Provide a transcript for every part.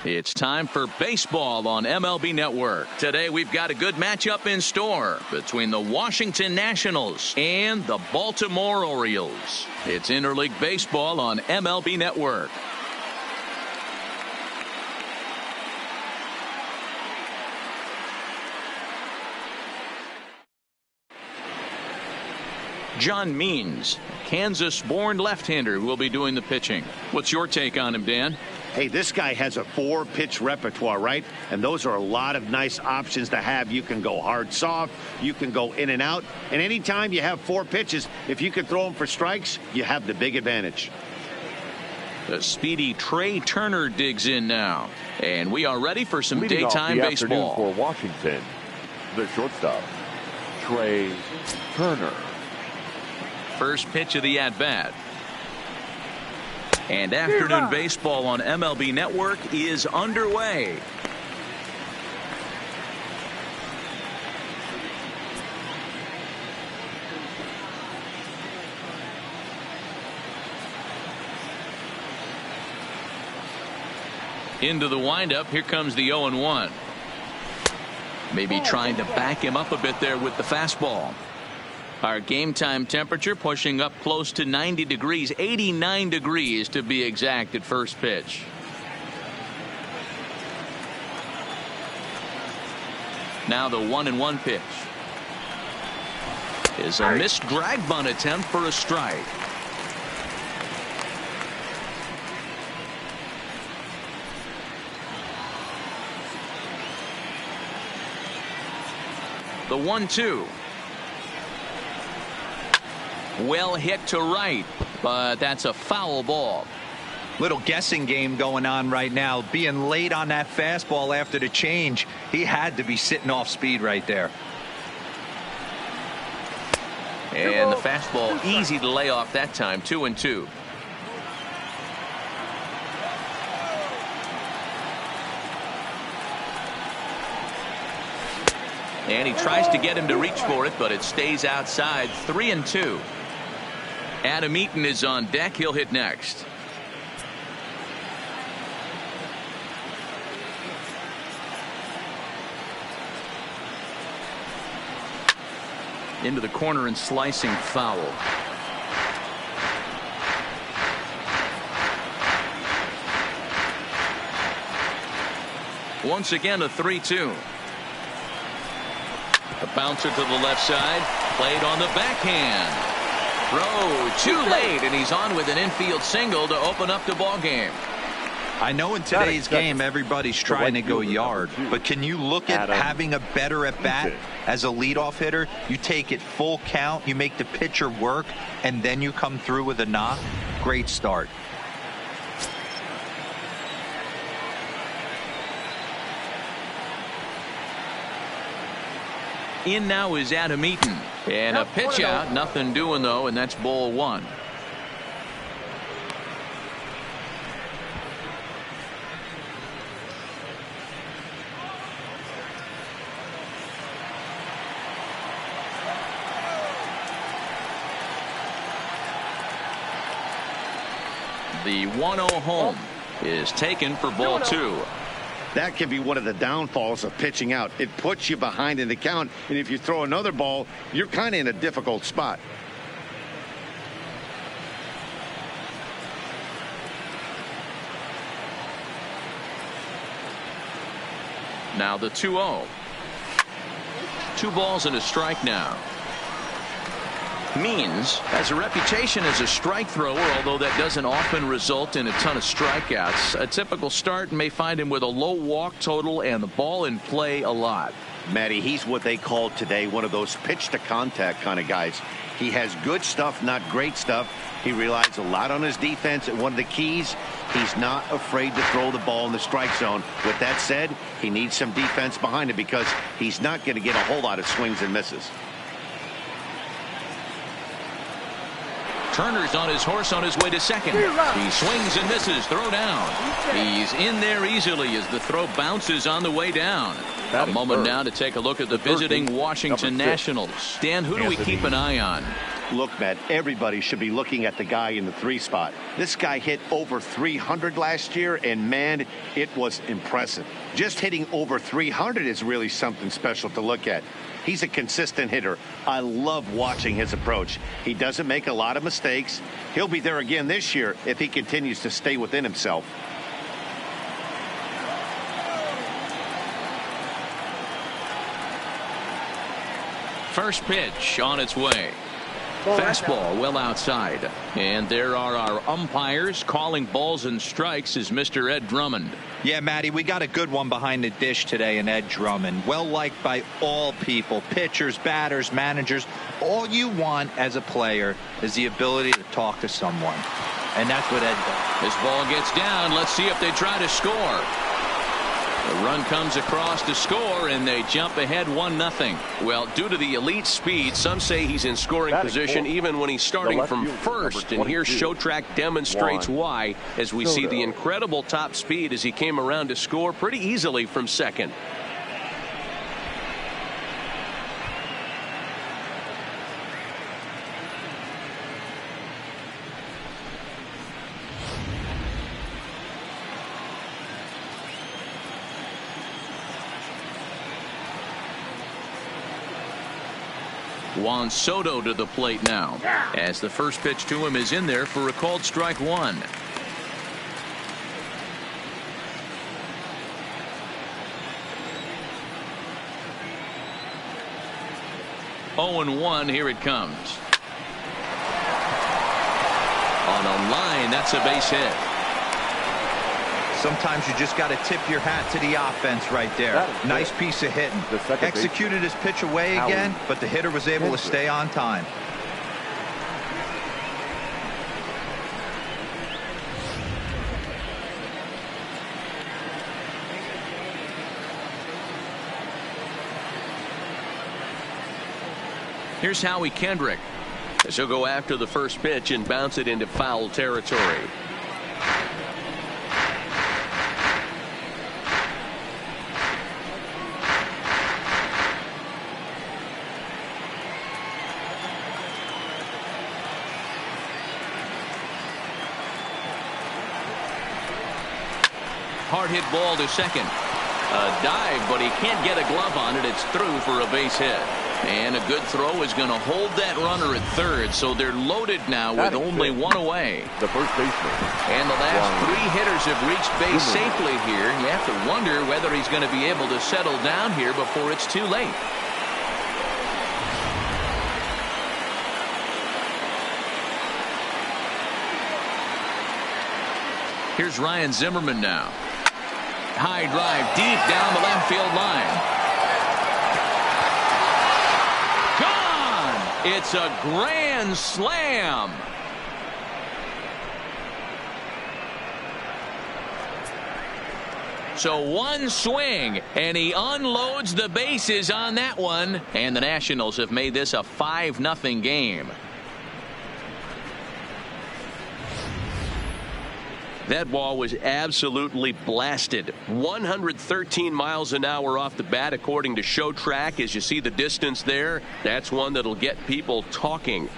It's time for baseball on MLB Network. Today we've got a good matchup in store between the Washington Nationals and the Baltimore Orioles. It's interleague baseball on MLB Network. John Means, Kansas-born left-hander, will be doing the pitching. What's your take on him, Dan? Hey, this guy has a 4-pitch repertoire, right? And those are a lot of nice options to have. You can go hard, soft. You can go in and out. And anytime you have 4 pitches, if you can throw them for strikes, you have the big advantage. The speedy Trey Turner digs in now. And we are ready for some daytime baseball. For Washington, the shortstop, Trey Turner. First pitch of the at-bat. And afternoon baseball on MLB Network is underway. Into the windup. Here comes the 0-1. Maybe trying to back him up a bit there with the fastball. Our game time temperature pushing up close to 90 degrees, 89 degrees to be exact at first pitch. Now the 1-1 pitch is a missed drag bunt attempt for a strike. The 1-2. Well hit to right, but that's a foul ball. Little guessing game going on right now. Being late on that fastball after the change, he had to be sitting off speed right there. And the fastball easy to lay off that time. 2-2. And he tries to get him to reach for it, but it stays outside. 3-2. Adam Eaton is on deck. He'll hit next. Into the corner and slicing foul. Once again a 3-2. A bouncer to the left side. Played on the backhand. Throw too late, and he's on with an infield single to open up the ball game. I know in today's game everybody's trying to go yard, but can you look at having a better at bat as a leadoff hitter? You take it full count, you make the pitcher work, and then you come through with a knock. Great start. In now is Adam Eaton. And a pitch out. Nothing doing, though, and that's ball 1. The 1-0 home is taken for ball 2. That can be one of the downfalls of pitching out. It puts you behind in the count, and if you throw another ball, you're kind of in a difficult spot. Now the 2-0. 2 balls and a strike now. Means has a reputation as a strike thrower, although that doesn't often result in a ton of strikeouts. A typical start may find him with a low walk total and the ball in play a lot. Matty, he's what they call today one of those pitch to contact kind of guys. He has good stuff, not great stuff. He relies a lot on his defense, and one of the keys, he's not afraid to throw the ball in the strike zone. With that said, he needs some defense behind him because he's not going to get a whole lot of swings and misses. Turner's on his horse on his way to second. He swings and misses. Throw down. He's in there easily as the throw bounces on the way down. A moment now to take a look at the visiting Washington Nationals. Dan, who do we keep an eye on? Look, Matt, everybody should be looking at the guy in the 3 spot. This guy hit over 300 last year, and, man, it was impressive. Just hitting over 300 is really something special to look at. He's a consistent hitter. I love watching his approach. He doesn't make a lot of mistakes. He'll be there again this year if he continues to stay within himself. First pitch on its way. Fastball well outside. And there are our umpires calling balls and strikes is Mr. Ed Drummond. Yeah, Matty, we got a good one behind the dish today in Ed Drummond. Well liked by all people, pitchers, batters, managers. All you want as a player is the ability to talk to someone. And that's what Ed does. This ball gets down. Let's see if they try to score. The run comes across to score, and they jump ahead 1-0. Well, due to the elite speed, some say he's in scoring position even when he's starting from first. And here Showtrack demonstrates why, as we see the incredible top speed as he came around to score pretty easily from second. Juan Soto to the plate now, as the first pitch to him is in there for a called strike 1. Oh and 1, here it comes. On a line, that's a base hit. Sometimes you just got to tip your hat to the offense right there. Nice piece of hitting. Executed his pitch away again, but the hitter was able to stay on time. Here's Howie Kendrick. He'll go after the first pitch and bounce it into foul territory. Hard hit ball to second. A dive, but he can't get a glove on it. It's through for a base hit. And a good throw is going to hold that runner at third. So they're loaded now with only 1 away. The first baseman. And the last 3 hitters have reached base safely here. You have to wonder whether he's going to be able to settle down here before it's too late. Here's Ryan Zimmerman now. High drive deep down the left field line. Gone! It's a grand slam. So 1 swing, and he unloads the bases on that one. And the Nationals have made this a 5-0 game. That ball was absolutely blasted. 113 miles an hour off the bat, according to Showtrack. As you see the distance there, that's one that'll get people talking.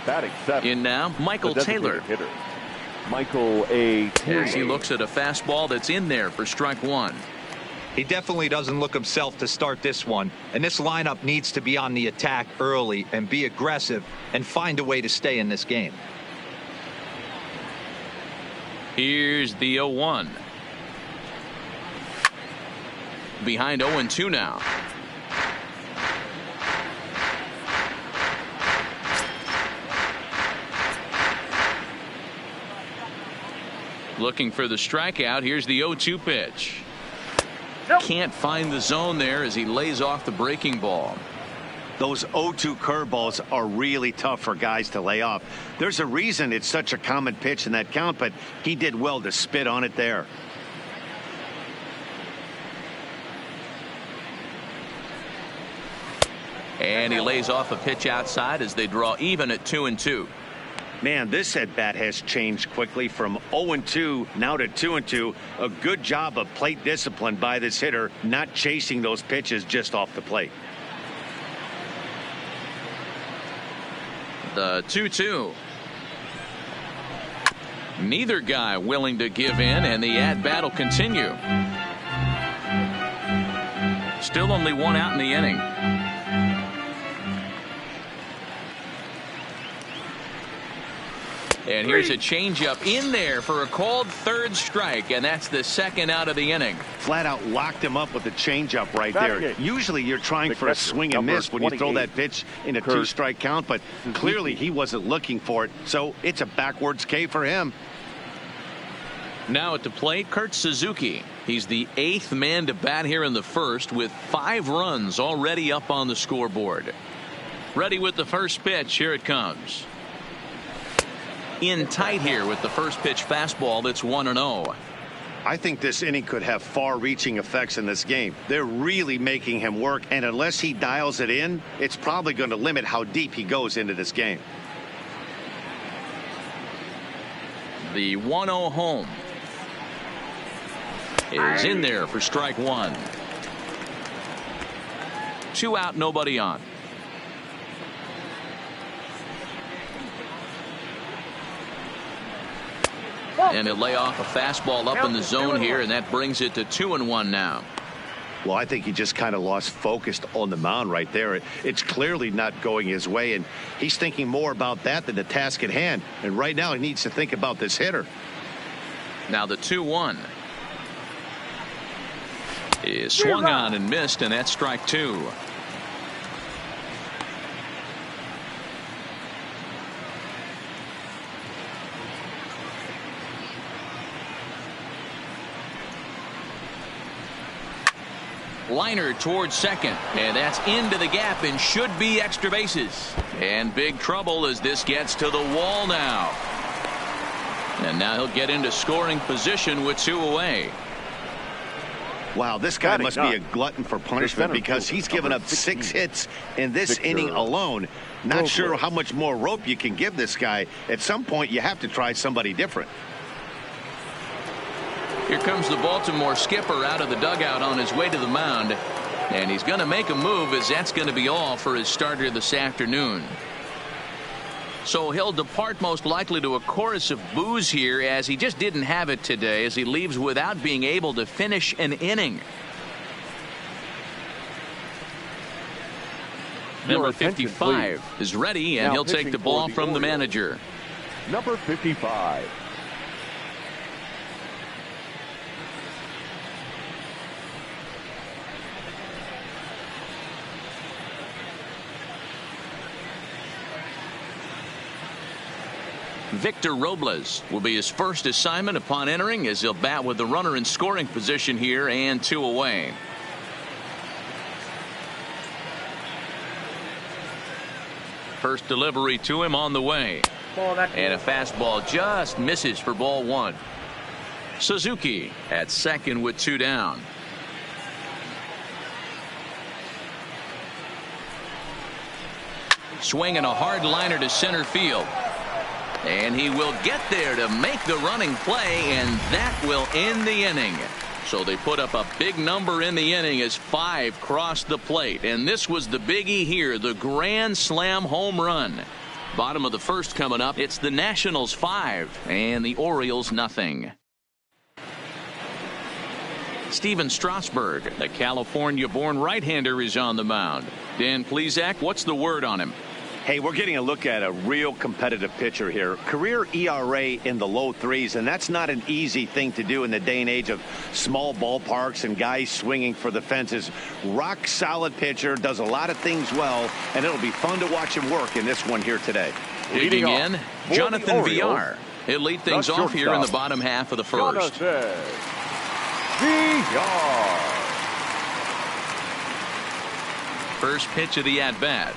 Batting 7. In now, Michael Taylor. Hitter, Michael A. Taylor. As he looks at a fastball that's in there for strike 1. He definitely doesn't look himself to start this one. And this lineup needs to be on the attack early and be aggressive and find a way to stay in this game. Here's the 0-1. Behind 0-2 now. Looking for the strikeout. Here's the 0-2 pitch. Can't find the zone there as he lays off the breaking ball. Those 0-2 curveballs are really tough for guys to lay off. There's a reason it's such a common pitch in that count, but he did well to spit on it there. And he lays off a pitch outside as they draw even at 2-2. Man, this at-bat has changed quickly from 0-2 now to 2-2. A good job of plate discipline by this hitter, not chasing those pitches just off the plate. The 2-2. Neither guy willing to give in, and the at-bat will continue. Still only one out in the inning. And here's a changeup in there for a called third strike, and that's the second out of the inning. Flat out locked him up with the changeup right there. Usually you're trying for a swing and miss when you throw that pitch in a two-strike count, but clearly he wasn't looking for it, so it's a backwards K for him. Now at the plate, Kurt Suzuki. He's the 8th man to bat here in the first with 5 runs already up on the scoreboard. Ready with the first pitch. Here it comes. In tight here with the first pitch fastball. That's 1-0. I think this inning could have far-reaching effects in this game. They're really making him work, and unless he dials it in, it's probably going to limit how deep he goes into this game. The 1-0 home is in there for strike 1. 2 out, nobody on. And he'll lay off a fastball up in the zone here, and that brings it to 2-1 now. Well, I think he just kind of lost focus on the mound right there. It's clearly not going his way, and he's thinking more about that than the task at hand. And right now he needs to think about this hitter. Now the 2-1 is swung on and missed, and that's strike 2. Liner towards second, and that's into the gap and should be extra bases. And big trouble as this gets to the wall now. And now he'll get into scoring position with 2 away. Wow, this guy must be a glutton for punishment because he's given up 6 hits in this inning alone. Not sure how much more rope you can give this guy. At some point, you have to try somebody different. Here comes the Baltimore skipper out of the dugout on his way to the mound. And he's going to make a move, as that's going to be all for his starter this afternoon. So he'll depart most likely to a chorus of boos here, as he just didn't have it today, as he leaves without being able to finish an inning. Number 55 is ready, and he'll take the ball from the manager. Number 55. Victor Robles will be his first assignment upon entering, as he'll bat with the runner in scoring position here and 2 away. First delivery to him on the way. And a fastball just misses for ball 1. Suzuki at second with 2 down. Swinging a hard liner to center field. And he will get there to make the running play, and that will end the inning. So they put up a big number in the inning as 5 crossed the plate. And this was the biggie here, the grand slam home run. Bottom of the first coming up. It's the Nationals 5 and the Orioles nothing. Steven Strasburg, the California-born right-hander, is on the mound. Dan Plesac, what's the word on him? Hey, we're getting a look at a real competitive pitcher here. Career ERA in the low 3s, and that's not an easy thing to do in the day and age of small ballparks and guys swinging for the fences. Rock solid pitcher, does a lot of things well, and it'll be fun to watch him work in this one here today. Digging in, Jonathan Villar. He'll lead things off here in the bottom half of the first. First pitch of the at-bat.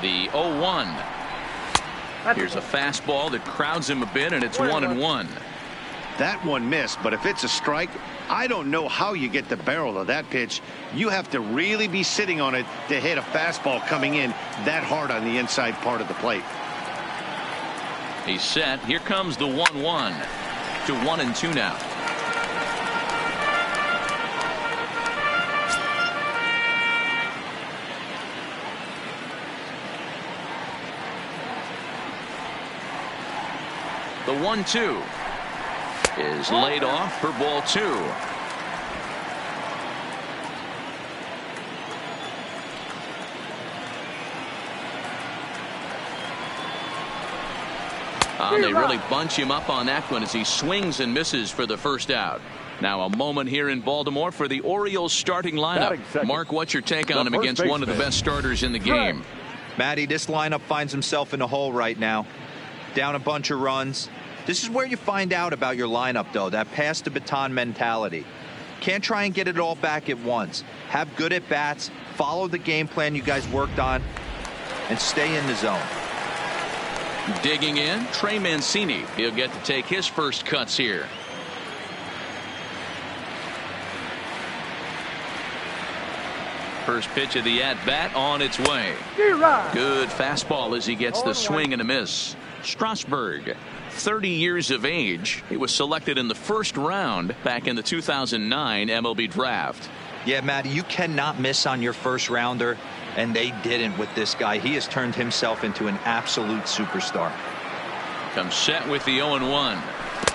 The 0-1. Here's a fastball that crowds him a bit, and it's 1-1. That one missed, but if it's a strike, I don't know how you get the barrel of that pitch. You have to really be sitting on it to hit a fastball coming in that hard on the inside part of the plate. He's set. Here comes the 1-1 to 1-2 now. The 1-2 is laid off for ball 2. They really bunch him up on that one as he swings and misses for the first out. Now a moment here in Baltimore for the Orioles starting lineup. Mark, what's your take on him against one of the best starters in the game? Matty, this lineup finds himself in a hole right now. Down a bunch of runs. This is where you find out about your lineup, though, that pass the baton mentality. Can't try and get it all back at once. Have good at bats, follow the game plan you guys worked on, and stay in the zone. Digging in, Trey Mancini. He'll get to take his first cuts here. First pitch of the at-bat on its way. Good fastball as he gets the swing and a miss. Strasburg, 30 years of age. He was selected in the first round back in the 2009 MLB draft. Yeah, Matty, you cannot miss on your first rounder, and they didn't with this guy. He has turned himself into an absolute superstar. Comes set with the 0-1.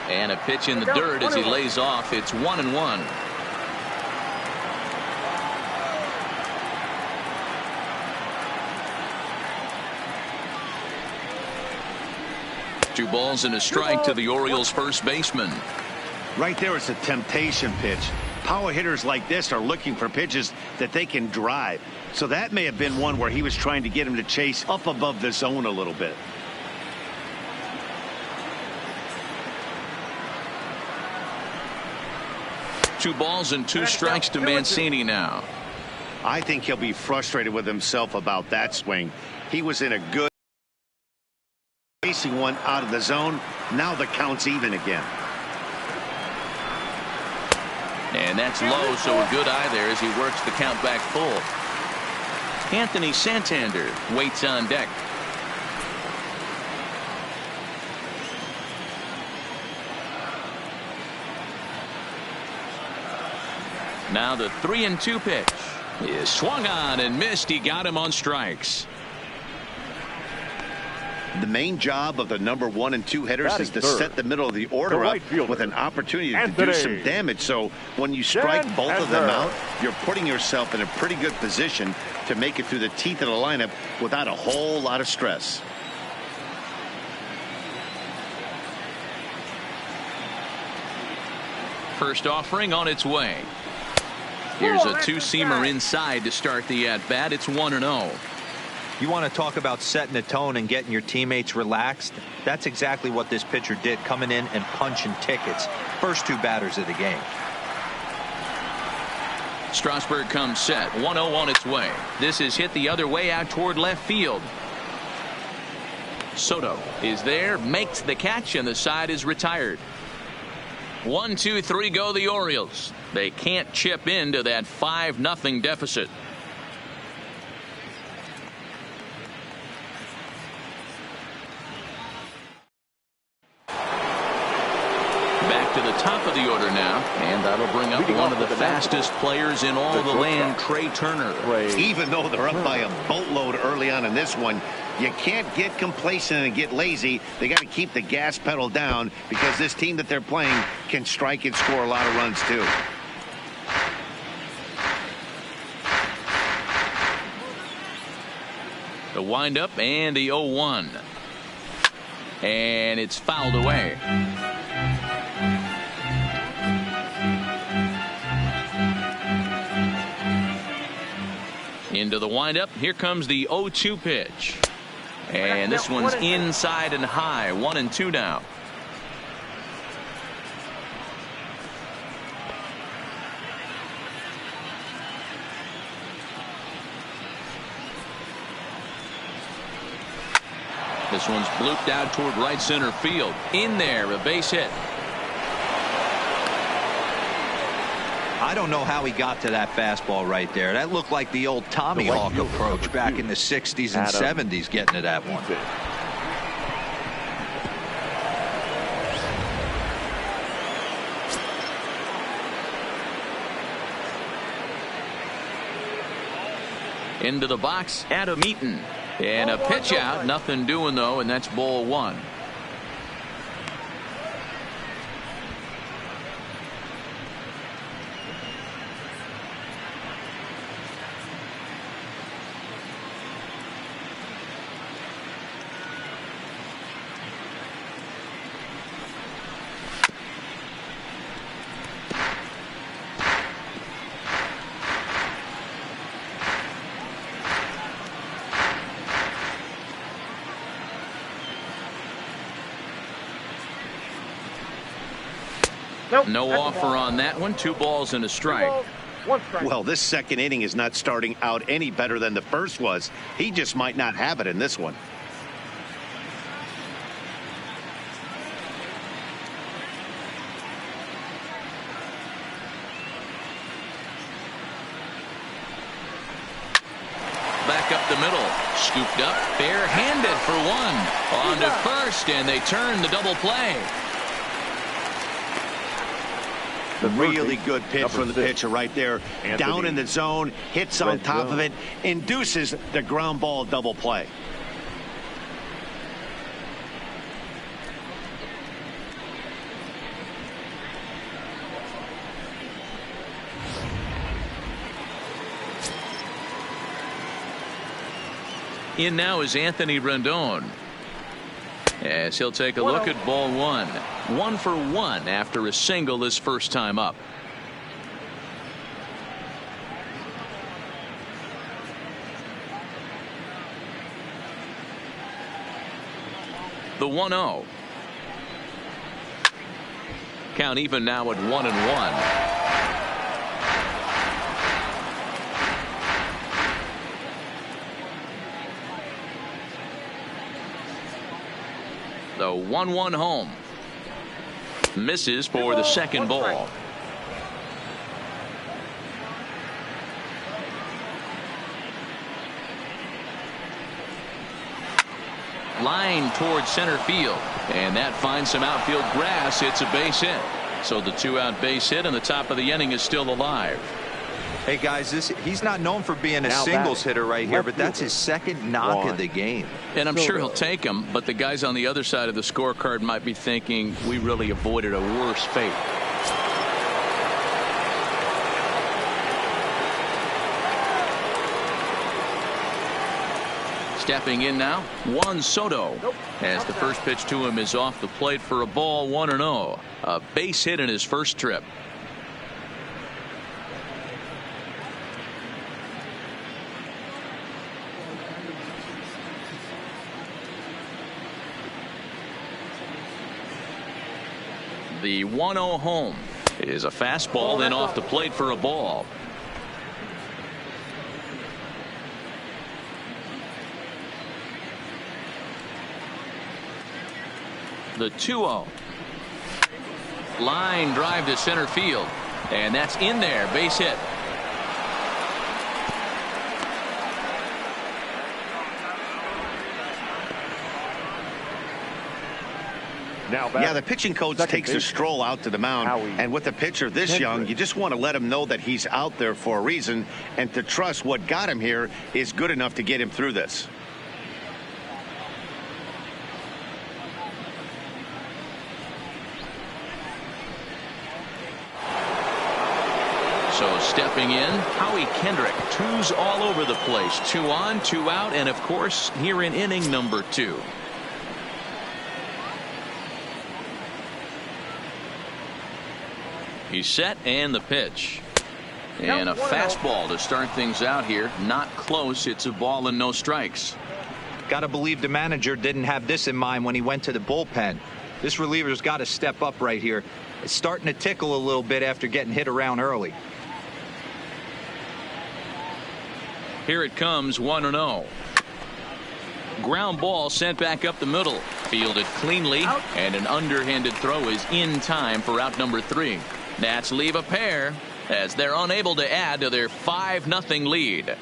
And a pitch in the dirt as he lays off. It's 1-1. Two balls and a strike to the Orioles first baseman. Right there, it's a temptation pitch. Power hitters like this are looking for pitches that they can drive. So that may have been one where he was trying to get him to chase up above the zone a little bit. Two balls and two strikes to Mancini now. I think he'll be frustrated with himself about that swing. He was in a good chasing one out of the zone. Now the count's even again. And that's low, so a good eye there as he works the count back full. Anthony Santander waits on deck. Now the 3-2 pitch is swung on and missed. He got him on strikes. The main job of the number 1 and 2 hitters is to set the middle of the order up with an opportunity to do some damage. So when you strike both of them out, you're putting yourself in a pretty good position to make it through the teeth of the lineup without a whole lot of stress. First offering on its way. Here's a two-seamer inside to start the at-bat. It's 1-0. You want to talk about setting the tone and getting your teammates relaxed? That's exactly what this pitcher did, coming in and punching tickets. First two batters of the game. Strasburg comes set. 1-0 on its way. This is hit the other way out toward left field. Soto is there, makes the catch, and the side is retired. 1, 2, 3 go the Orioles. They can't chip into that 5-0 deficit. Back to the top of the order now, and that'll bring up one of the fastest players in all the land, Trey Turner. Even though they're up by a boatload early on in this one, you can't get complacent and get lazy. They got to keep the gas pedal down because this team that they're playing can strike and score a lot of runs too. The windup and the 0-1. And it's fouled away. Into the windup. Here comes the 0-2 pitch. And this one's inside and high. 1-2 now. This one's blooped out toward right center field. In there, a base hit. I don't know how he got to that fastball right there. That looked like the old Tommy Hawk approach back in the 60s and 70s, getting to that one. Into the box, Adam Eaton. And a pitch out. Nothing doing, though, and that's ball one. No offer on that one. 2 balls and a strike. Well, this second inning is not starting out any better than the first was. He just might not have it in this one. Back up the middle. Scooped up. Barehanded for one. On to first, and they turn the double play. Really good pitch from the pitcher right there. Down in the zone, hits on top of it, induces the ground ball double play. In now is Anthony Rendon, as he'll take a look at ball one. 1 for 1 after a single his first time up. The 1-0. Count even now at 1-1. The 1-1 home. Misses for the second ball. Line towards center field, and that finds some outfield grass. It's a base hit. So the 2-out base hit, and the top of the inning is still alive. Hey guys, he's not known for being a singles hitter right here, but that's his second knock of the game. And I'm sure he'll take him, but the guys on the other side of the scorecard might be thinking we really avoided a worse fate. Stepping in now, Juan Soto, as the first pitch to him is off the plate for a ball. 1-0. A base hit in his first trip. The 1-0 home is a fastball, then off the plate for a ball. The 2-0. Line drive to center field, and that's in there. Base hit. Yeah, the pitching coach takes a stroll out to the mound, and with a pitcher this young, you just want to let him know that he's out there for a reason, and to trust what got him here is good enough to get him through this. So stepping in, Howie Kendrick. 2's all over the place. 2 on, 2 out, and of course here in inning number 2. He's set, and the pitch. And a fastball to start things out here. Not close. It's a ball and no strikes. Got to believe the manager didn't have this in mind when he went to the bullpen. This reliever's got to step up right here. It's starting to tickle a little bit after getting hit around early. Here it comes, 1-0. Ground ball sent back up the middle. Fielded cleanly, and an underhanded throw is in time for out number 3. Nats leave a pair as they're unable to add to their 5-0 lead.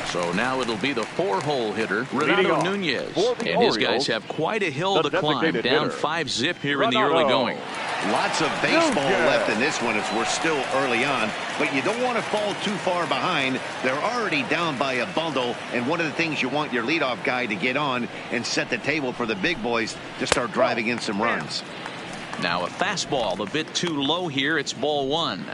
So now it'll be the 4-hole hitter, Renato Nunez. And his guys have quite a hill to climb. Down 5-zip here in the early going. Lots of baseball left in this one as we're still early on. But you don't want to fall too far behind. They're already down by a bundle. And one of the things you want your leadoff guy to get on and set the table for the big boys to start driving in some runs. Now a fastball a bit too low here. It's ball 1.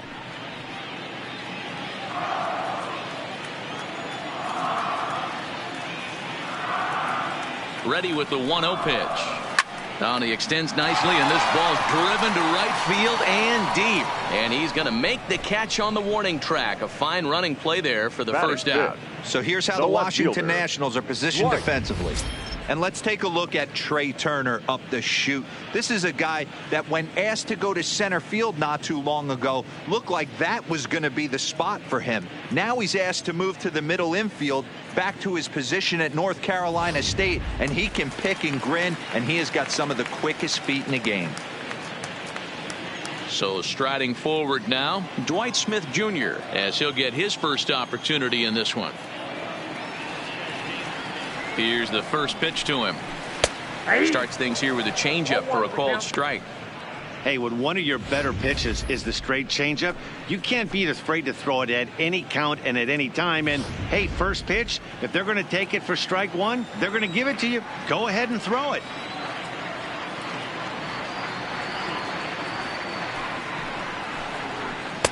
Ready with the 1-0 pitch. Now he extends nicely, and this ball's driven to right field and deep. And he's going to make the catch on the warning track. A fine running play there for the first out. So here's how the Washington Nationals are positioned defensively. And let's take a look at Trey Turner up the chute. This is a guy that when asked to go to center field not too long ago, looked like that was going to be the spot for him. Now he's asked to move to the middle infield, back to his position at North Carolina State, and he can pick and grin, and he has got some of the quickest feet in the game. So striding forward now, Dwight Smith Jr. as he'll get his first opportunity in this one. Here's the first pitch to him. Starts things here with a changeup for a called strike. Hey, when one of your better pitches is the straight changeup, you can't be afraid to throw it at any count and at any time. And hey, first pitch, if they're going to take it for strike 1, they're going to give it to you. Go ahead and throw it.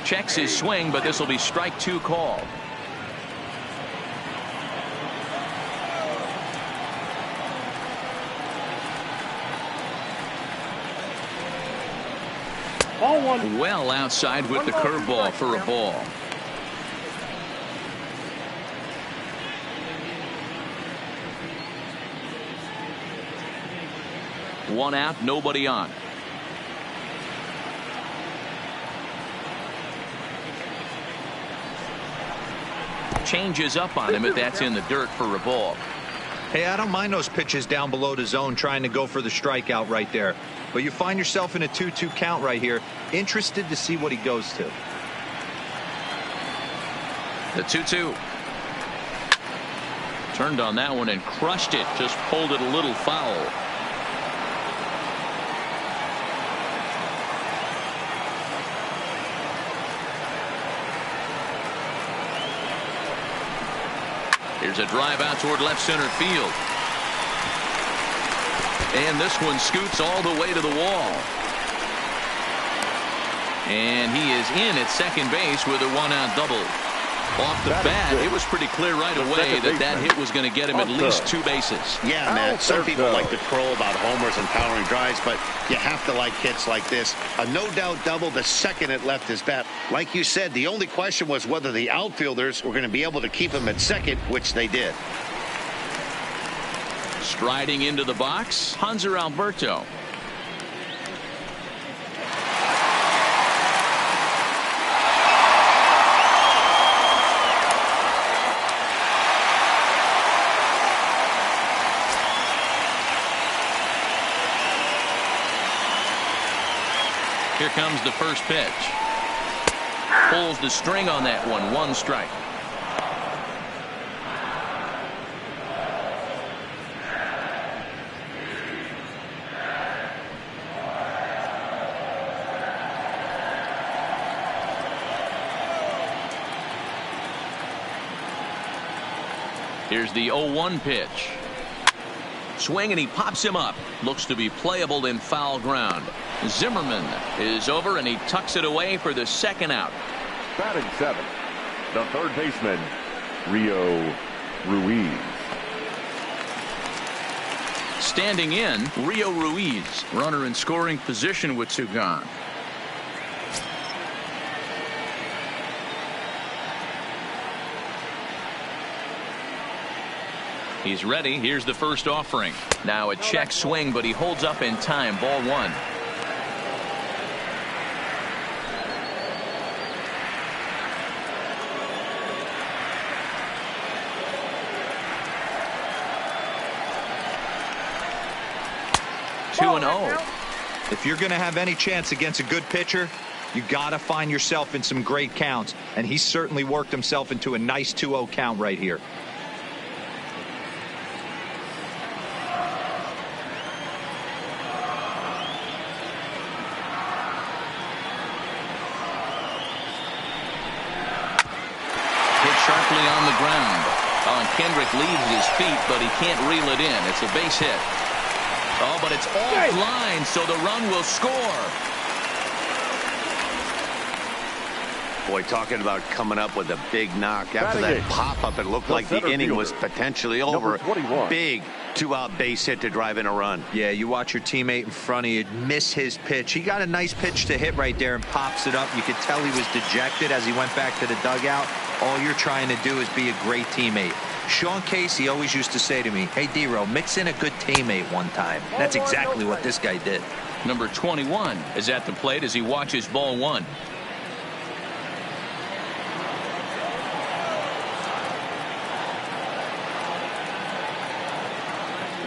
Checks his swing, but this will be strike 2 called. Well outside with the curveball for a ball. One out, nobody on. Changes up on him, but that's in the dirt for a ball. Hey, I don't mind those pitches down below the zone trying to go for the strikeout right there. But you find yourself in a 2-2 count right here. Interested to see what he goes to. The 2-2. Turned on that one and crushed it. Just pulled it a little foul. Here's a drive out toward left center field. And this one scoots all the way to the wall. And he is in at second base with a 1-out double. Off the bat, it was pretty clear right away that hit was going to get him at least 2 bases. Yeah, Matt, some people like to crow about homers and powering drives, but you have to like hits like this. A no-doubt double the second it left his bat. Like you said, the only question was whether the outfielders were going to be able to keep him at second, which they did. Striding into the box, Hanser Alberto. Here comes the first pitch. Pulls the string on that one. 1 strike. Here's the 0-1 pitch. Swing, and he pops him up. Looks to be playable in foul ground. Zimmerman is over, and he tucks it away for the second out. Batting 7, the third baseman, Rio Ruiz. Standing in, Rio Ruiz, runner in scoring position with 2 gone. He's ready. Here's the first offering. Now a check swing, but he holds up in time. Ball 1. 2-0. If you're going to have any chance against a good pitcher, you got to find yourself in some great counts, and he certainly worked himself into a nice 2-0 count right here. Hit sharply on the ground. Oh, and Kendrick leaves his feet, but he can't reel it in. It's a base hit. Oh, but it's offline, so the run will score. Boy, talking about coming up with a big knock. After that pop-up, it looked like the inning was potentially over. Big two-out base hit to drive in a run. Yeah, you watch your teammate in front of you miss his pitch. He got a nice pitch to hit right there and pops it up. You could tell he was dejected as he went back to the dugout. All you're trying to do is be a great teammate. Sean Casey always used to say to me, hey, D-Row, mix in a good teammate one time. That's exactly what this guy did. Number 21 is at the plate as he watches ball one.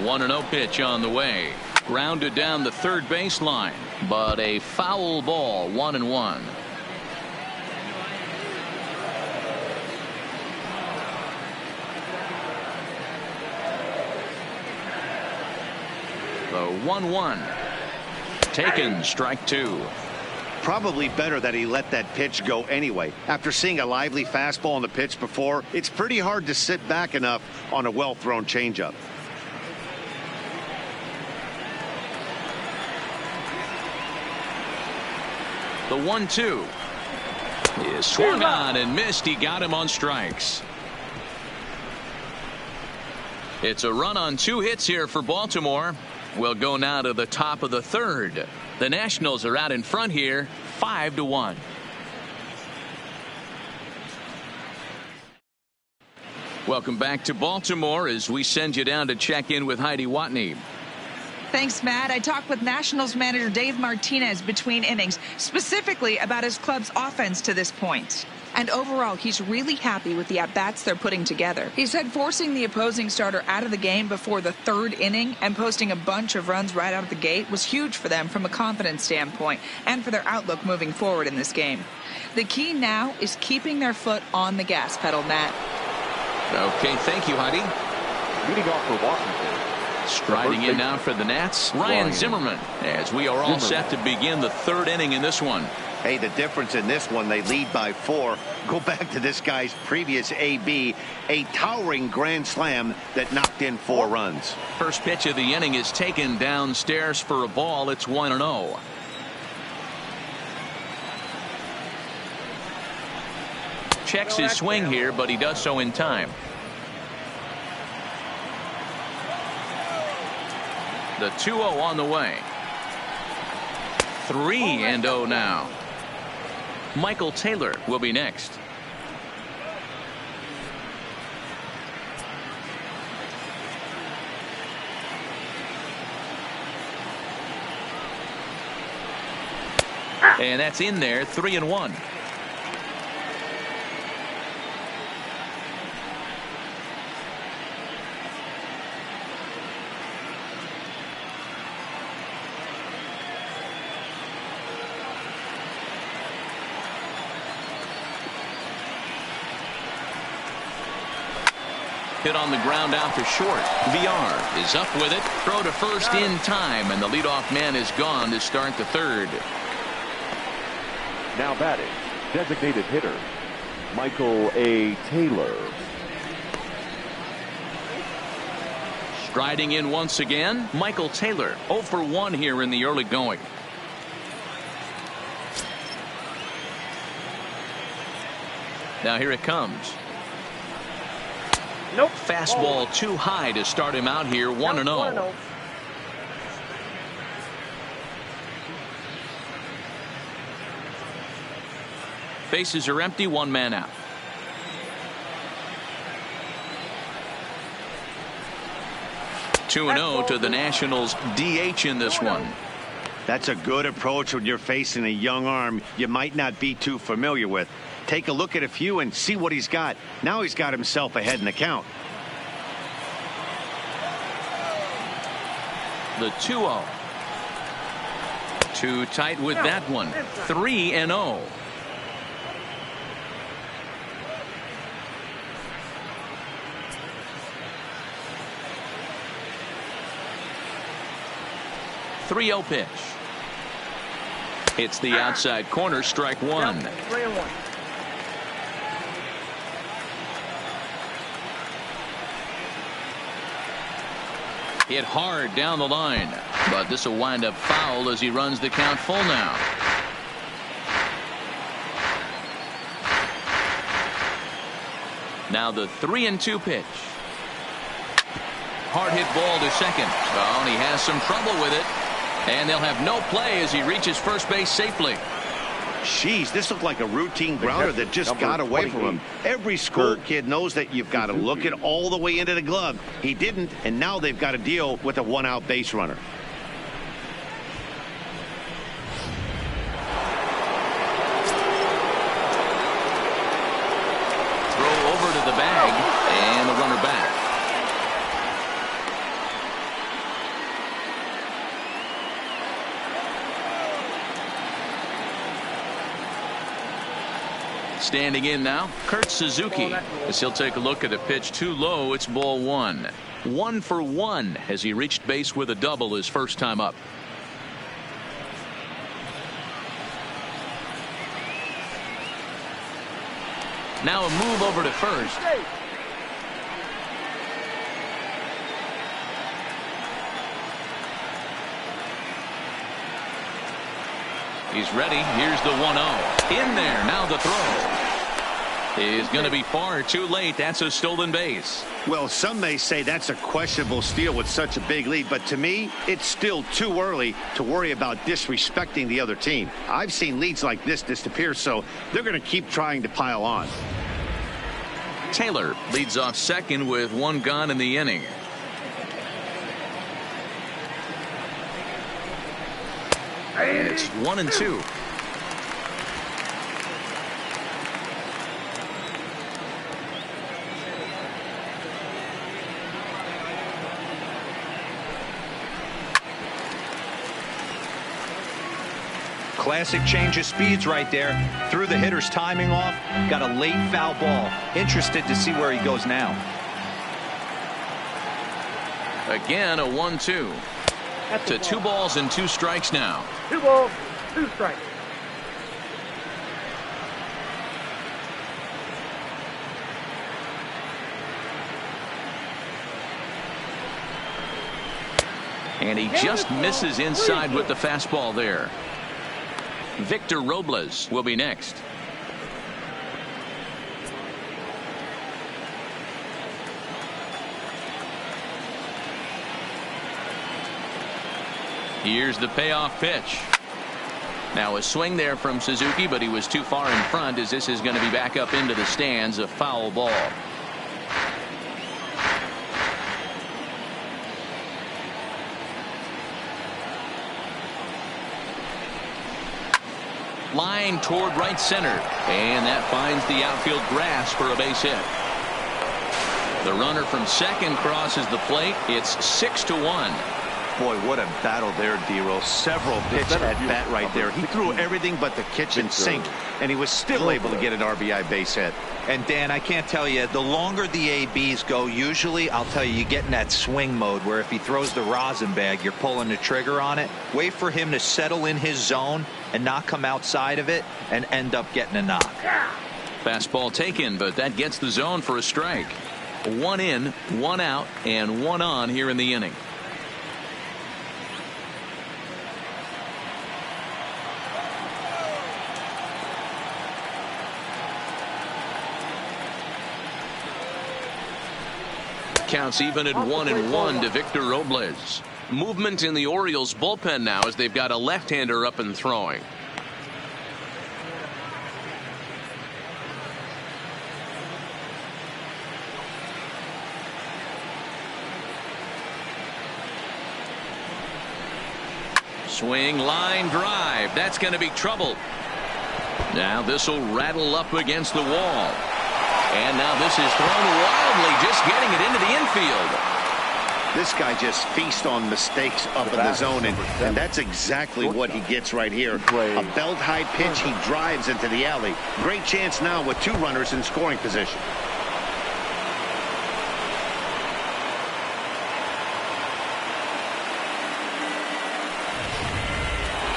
1-0 pitch on the way. Grounded down the third baseline, but a foul ball. 1-1. The 1-1. Taken, strike two. Probably better that he let that pitch go anyway. After seeing a lively fastball on the pitch before, it's pretty hard to sit back enough on a well-thrown changeup. The 1-2 is swung on and missed. He got him on strikes. It's a run on 2 hits here for Baltimore. We'll go now to the top of the third. The Nationals are out in front here, 5-1. Welcome back to Baltimore as we send you down to check in with Heidi Watney. Thanks, Matt. I talked with Nationals manager Dave Martinez between innings, specifically about his club's offense to this point. And overall, he's really happy with the at-bats they're putting together. He said forcing the opposing starter out of the game before the third inning and posting a bunch of runs right out of the gate was huge for them from a confidence standpoint and for their outlook moving forward in this game. The key now is keeping their foot on the gas pedal, Matt. Okay, thank you, Heidi. Leading off for Washington. Striding in now for the Nats, Ryan Zimmerman, as we are all set to begin the third inning in this one. Hey, the difference in this one, they lead by 4. Go back to this guy's previous AB, a towering grand slam that knocked in 4 runs. First pitch of the inning is taken downstairs for a ball. It's 1-0. Checks his swing here, but he does so in time. The 2-0 on the way. 3-0 now. Michael Taylor will be next. And that's in there, 3-1. Hit on the ground out to short. VR is up with it. Throw to first in time, and the leadoff man is gone to start the third. Now batting, designated hitter, Michael A. Taylor. Striding in once again, Michael Taylor, 0 for 1 here in the early going. Now here it comes. Nope. Fastball too high to start him out here, 1-0. Bases are empty, 1 man out. Two 2-0 to the Nationals DH in this one. That's a good approach when you're facing a young arm you might not be too familiar with. Take a look at a few and see what he's got. Now he's got himself ahead in the count. The 2-0. Too tight with that one. 3-0. Three-0 pitch. It's the outside corner, strike one. 3-1. Hit hard down the line, but this will wind up foul as he runs the count full now. Now the 3-2 pitch. Hard hit ball to second. Oh, and he has some trouble with it. And they'll have no play as he reaches first base safely. Jeez, this looked like a routine grounder that just got away from him. Every school kid knows that you've got to look it all the way into the glove. He didn't, and now they've got to deal with a one-out base runner. Throw over to the bag, and the runner back. Standing in now, Kurt Suzuki, as he'll take a look at a pitch too low. It's ball one. 1 for 1 as he reached base with a double his first time up. Now a move over to first. He's ready. Here's the 1-0. In there. Now the throw is going to be far too late. That's a stolen base. Well, some may say that's a questionable steal with such a big lead, but to me, it's still too early to worry about disrespecting the other team. I've seen leads like this disappear, so they're going to keep trying to pile on. Taylor leads off second with one gone in the inning. And it's 1-2. Classic change of speeds right there. Threw the hitter's timing off. Got a late foul ball. Interested to see where he goes now. Again, a 1-2. To 2 balls and 2 strikes now. 2 balls, 2 strikes. And he just misses inside with the fastball there. Victor Robles will be next. Here's the payoff pitch. Now a swing there from Suzuki, but he was too far in front as this is going to be back up into the stands. A foul ball. Line toward right center, and that finds the outfield grass for a base hit. The runner from second crosses the plate. It's 6-1. Boy, what a battle there, D-Roll. Several pitch at bat right there. He threw everything but the kitchen sink, and he was still able to get an RBI base hit. And Dan, I can't tell you, the longer the ABs go, usually I'll tell you get in that swing mode where if he throws the rosin bag, you're pulling the trigger on it. Wait for him to settle in his zone and not come outside of it and end up getting a knock. Fastball taken, but that gets the zone for a strike. 1 in, 1 out, and 1 on here in the inning. Counts even at 1-1 to Victor Robles. Movement in the Orioles bullpen now as they've got a left-hander up and throwing. Swing, line drive. That's going to be trouble. Now this will rattle up against the wall. And now this is thrown wildly, just getting it into the infield. This guy just feasts on mistakes up in the zone, and that's exactly what he gets right here. A belt-high pitch, he drives into the alley. Great chance now with 2 runners in scoring position.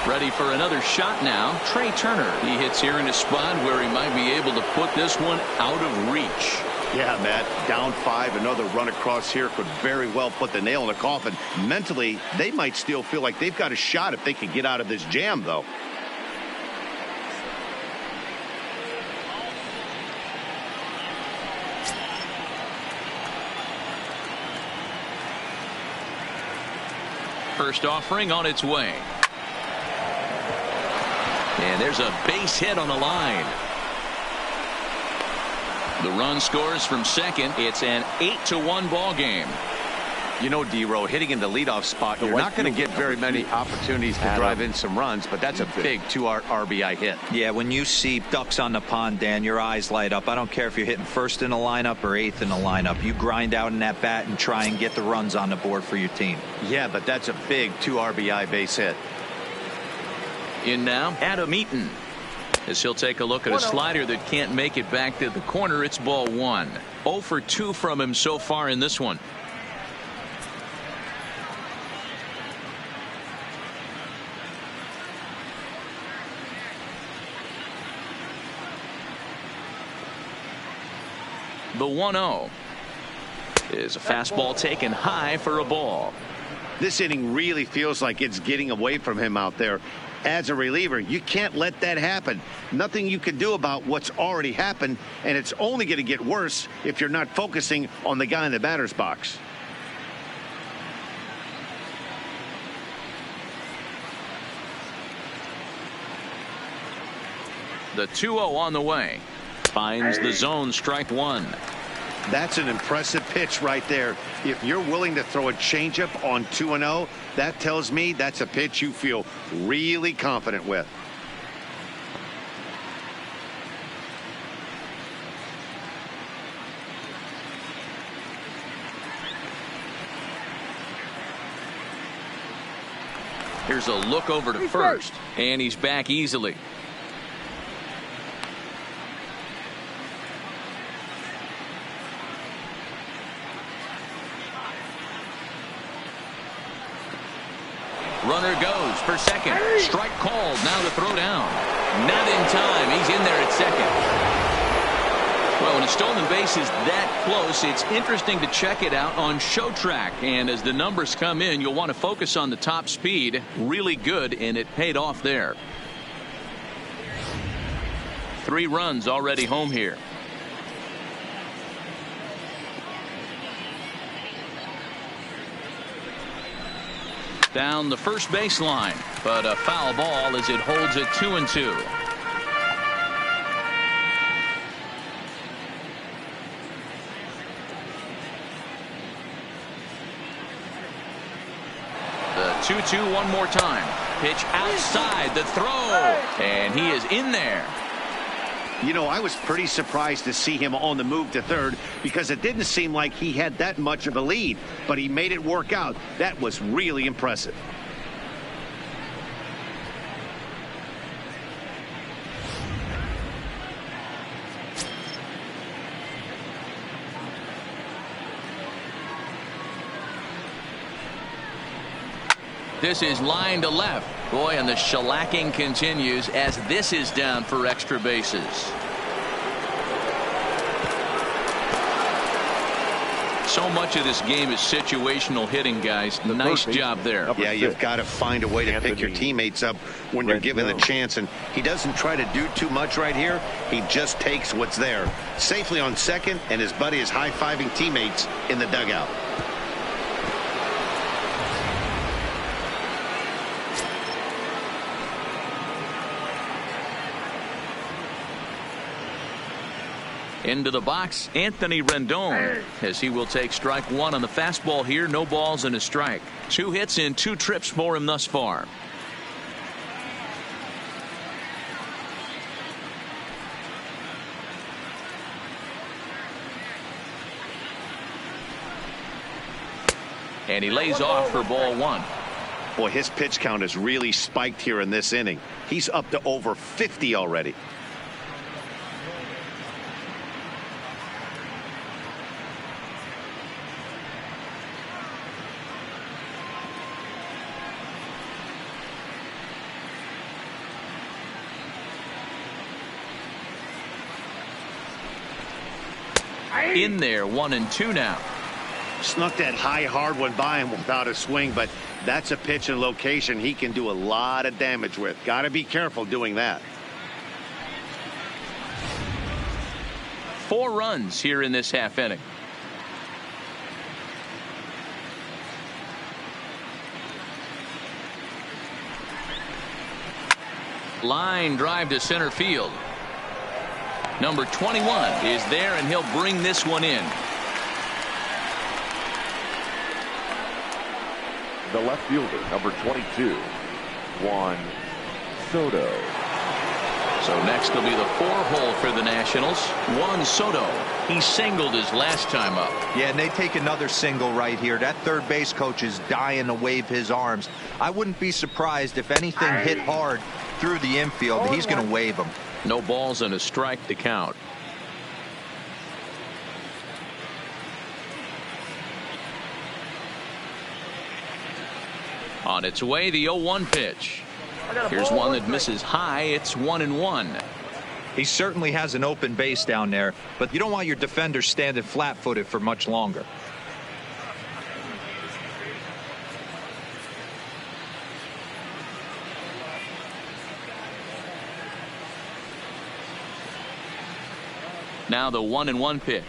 Ready for another shot now. Trey Turner. He hits here in a spot where he might be able to put this one out of reach. Yeah, Matt, down 5, another run across here could very well put the nail in the coffin. Mentally, they might still feel like they've got a shot if they can get out of this jam, though. First offering on its way. And there's a base hit on the line. The run scores from second. It's an 8-1 ball game. You know, D-Row, hitting in the leadoff spot, you're not going to get very many opportunities to drive in some runs, but that's a big 2 RBI hit. Yeah, when you see ducks on the pond, Dan, your eyes light up. I don't care if you're hitting first in the lineup or 8th in the lineup. You grind out in that bat and try and get the runs on the board for your team. Yeah, but that's a big 2 RBI base hit. In now, Adam Eaton. As he'll take a look at a slider that can't make it back to the corner. It's ball 1. 0 for 2 from him so far in this one. The 1-0 is a fastball taken high for a ball. This inning really feels like it's getting away from him out there. As a reliever, you can't let that happen. Nothing you can do about what's already happened, and it's only going to get worse if you're not focusing on the guy in the batter's box. The 2-0 on the way. Finds the zone, strike 1. That's an impressive pitch right there. If you're willing to throw a changeup on 2-0, that tells me that's a pitch you feel really confident with. Here's a look over to first, and he's back easily. Runner goes for second. Strike called. Now the throw down. Not in time. He's in there at second. Well, when a stolen base is that close, it's interesting to check it out on show track. And as the numbers come in, you'll want to focus on the top speed. Really good, and it paid off there. 3 runs already home here. Down the first baseline, but a foul ball as it holds it 2-2. The 2-2 one more time. Pitch outside the throw, and he is in there. You know, I was pretty surprised to see him on the move to third because it didn't seem like he had that much of a lead, but he made it work out. That was really impressive. This is line to left. Boy, and the shellacking continues as this is down for extra bases. So much of this game is situational hitting, guys. Nice job there. Yeah, you've got to find a way to pick your teammates up when you're given the chance, and he doesn't try to do too much right here. He just takes what's there. Safely on second, and his buddy is high-fiving teammates in the dugout. Into the box, Anthony Rendon, as he will take strike 1 on the fastball here. No balls and a strike. 2 hits in 2 trips for him thus far. And he lays off for ball 1. Boy, his pitch count has really spiked here in this inning. He's up to over 50 already. In there, 1-2 now. Snuck that high hard one by him without a swing, but that's a pitch and location he can do a lot of damage with. Got to be careful doing that. 4 runs here in this half inning. Line drive to center field. Number 21 is there, and he'll bring this one in. The left fielder, number 22, Juan Soto. So next will be the 4-hole for the Nationals. Juan Soto. He singled his last time up. Yeah, and they take another single right here. That third base coach is dying to wave his arms. I wouldn't be surprised if anything hit hard through the infield. He's going to wave them. No balls and a strike to count. On its way, the 0-1 pitch. Here's one that misses high. It's 1-1. He certainly has an open base down there, but you don't want your defender standing flat-footed for much longer. Now the 1-1 pitch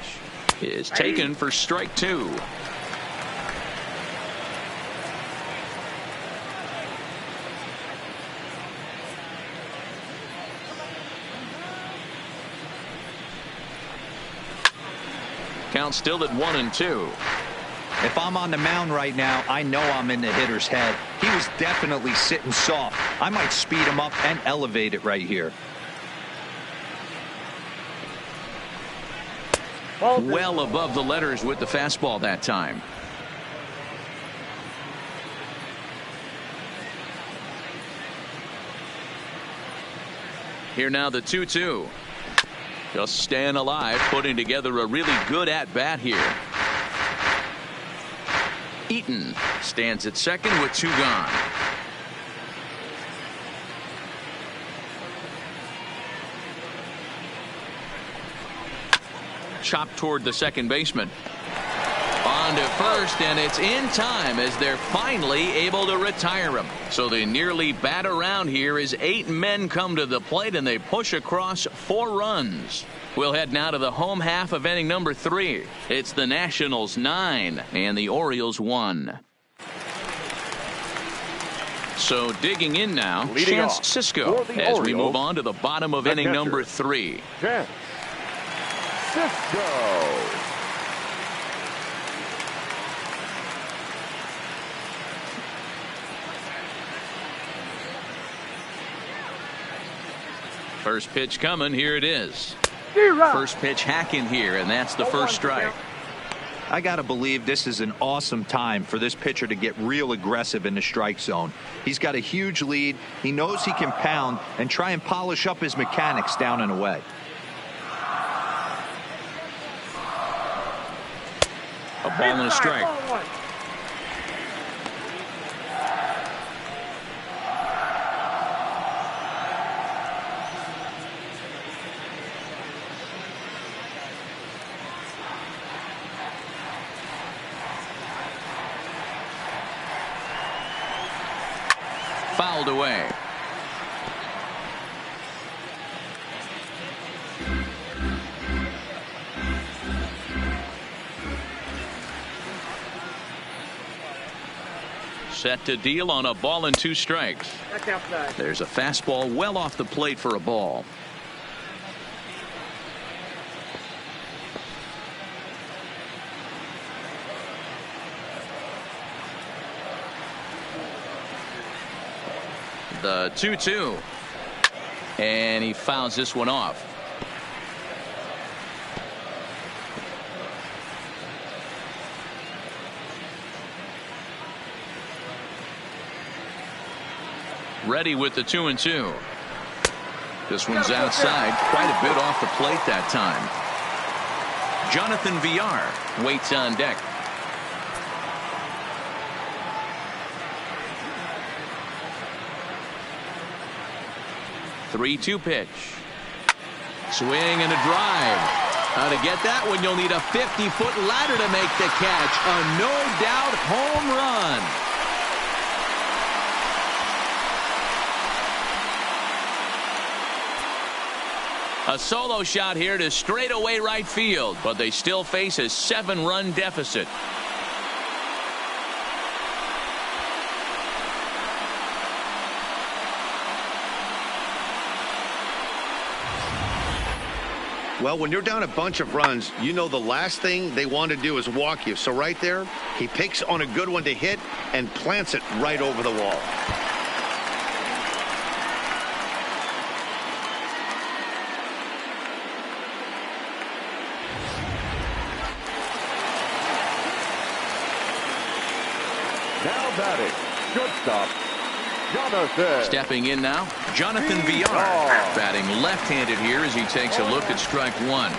is taken for strike 2. Count still at 1-2. If I'm on the mound right now, I know I'm in the hitter's head. He was definitely sitting soft. I might speed him up and elevate it right here. Well above the letters with the fastball that time. Here now the 2-2. Just staying alive, putting together a really good at-bat here. Eaton stands at second with 2 gone. Chopped toward the second baseman. On to first, and it's in time as they're finally able to retire him. So they nearly bat around here as 8 men come to the plate, and they push across 4 runs. We'll head now to the home half of inning number 3. It's the Nationals 9 and the Orioles 1. So digging in now, Leading Chance off Sisco for the as we Orioles, move on to the bottom of the inning catcher, number 3. Chance Sisco. First pitch coming. Here it is. First pitch hacking here, and that's the first strike. I got to believe this is an awesome time for this pitcher to get real aggressive in the strike zone. He's got a huge lead. He knows he can pound and try and polish up his mechanics down and away. A ball and a strike. Fouled away. Set to deal on a ball and 2 strikes. There's a fastball well off the plate for a ball. The 2-2. And he fouls this one off. Ready with the 2-2. This one's outside, quite a bit off the plate that time. Jonathan Villar waits on deck. Three-two pitch. Swing and a drive. How to get that one? You'll need a 50-foot ladder to make the catch. A no-doubt home run. A solo shot here to straightaway right field, but they still face a 7-run deficit. Well, when you're down a bunch of runs, you know the last thing they want to do is walk you. So right there, he picks on a good one to hit and plants it right over the wall. Now batting, shortstop, Jonathan. Stepping in now, Jonathan Villar. Batting left-handed here as he takes a look at strike one.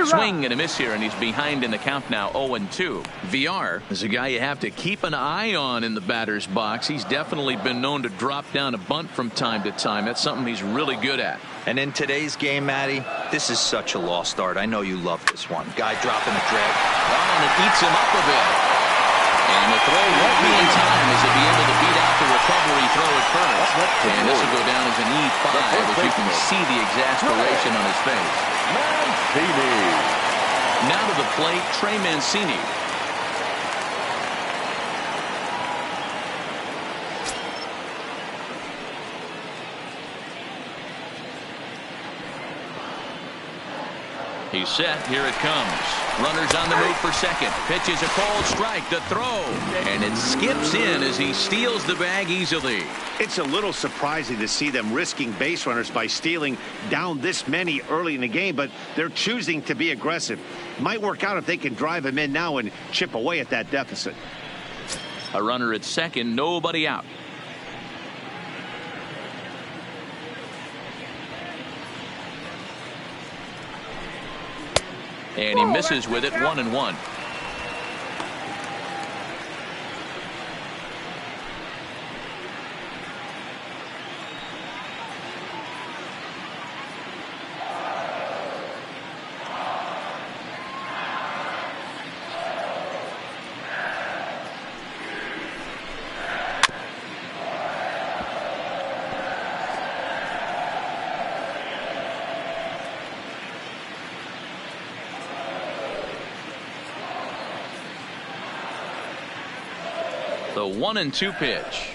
Swing and a miss here, and he's behind in the count now, 0-2. Villar is a guy you have to keep an eye on in the batter's box. He's definitely been known to drop down a bunt from time to time. That's something he's really good at. And in today's game, Matty, this is such a lost art. I know you love this one. Guy dropping a drag. Oh, and it eats him up a bit. And the throw won't be in time as he'll be able to beat out the recovery throw at first. And this will go down as an E5 as you can see the exasperation on his face. Now to the plate, Trey Mancini. He's set. Here it comes. Runners on the move for second. Pitches a cold strike. The throw. And it skips in as he steals the bag easily. It's a little surprising to see them risking base runners by stealing down this many early in the game, but they're choosing to be aggressive. Might work out if they can drive him in now and chip away at that deficit. A runner at second, nobody out. And he misses with it, 1-1. The 1-2 pitch.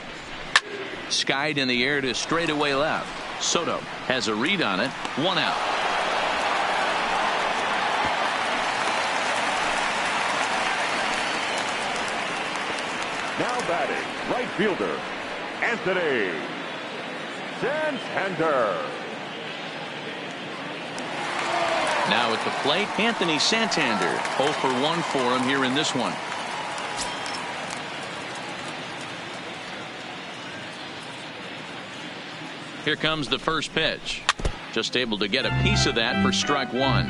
Skied in the air to straightaway left. Soto has a read on it. 1 out. Now batting, right fielder, Anthony Santander. Now at the plate, Anthony Santander. 0 for 1 for him here in this one. Here comes the first pitch. Just able to get a piece of that for strike one.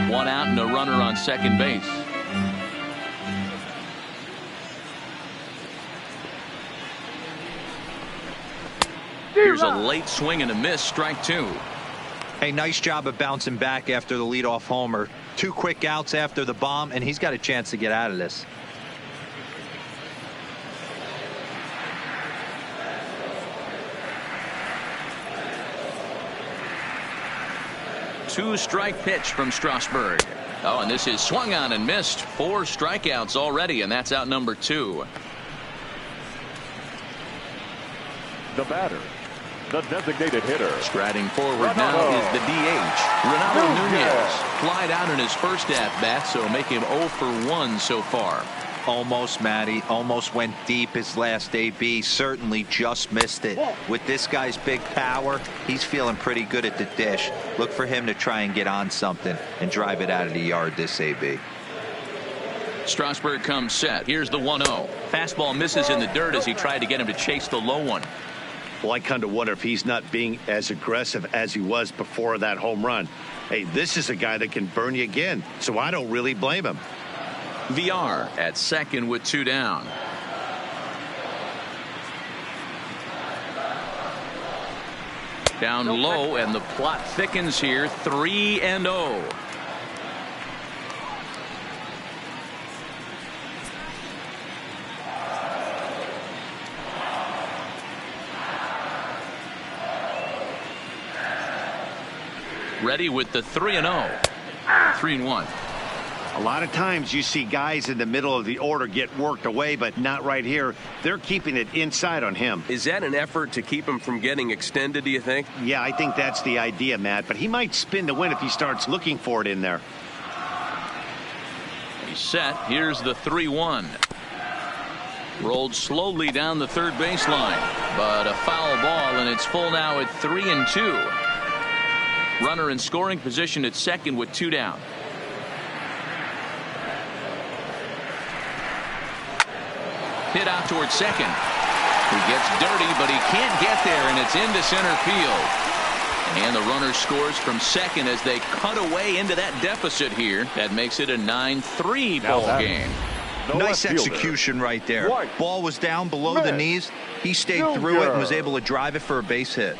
1 out and a runner on second base. Here's a late swing and a miss, strike two. Hey, nice job of bouncing back after the leadoff homer. 2 quick outs after the bomb, and he's got a chance to get out of this. 2-strike pitch from Strasburg. Oh, and this is swung on and missed. 4 strikeouts already, and that's out number 2. The batter, the designated hitter. Striding forward now is the DH, Ronaldo Nunez. Flied out in his first at-bat, so make him 0 for 1 so far. Almost, Matty. Almost went deep his last AB. Certainly just missed it. With this guy's big power, he's feeling pretty good at the dish. Look for him to try and get on something and drive it out of the yard this AB. Strasburg comes set. Here's the 1-0. Fastball misses in the dirt as he tried to get him to chase the low one. Well, I kind of wonder if he's not being as aggressive as he was before that home run. Hey, this is a guy that can burn you again, so I don't really blame him. VR at second with 2 down. Down low, and the plot thickens here. 3-0. Ready with the 3-0. 3-1. A lot of times you see guys in the middle of the order get worked away, but not right here. They're keeping it inside on him. Is that an effort to keep him from getting extended, do you think? Yeah, I think that's the idea, Matt. But he might spin to win if he starts looking for it in there. He's set. Here's the 3-1. Rolled slowly down the third baseline, but a foul ball, and it's full now at 3-2. Runner in scoring position at second with 2 down. Hit out towards second. He gets dirty, but he can't get there, and it's into center field. And the runner scores from second as they cut away into that deficit here. That makes it a 9-3 ball game. Nice execution right there. Ball was down below the knees. He stayed through it and was able to drive it for a base hit.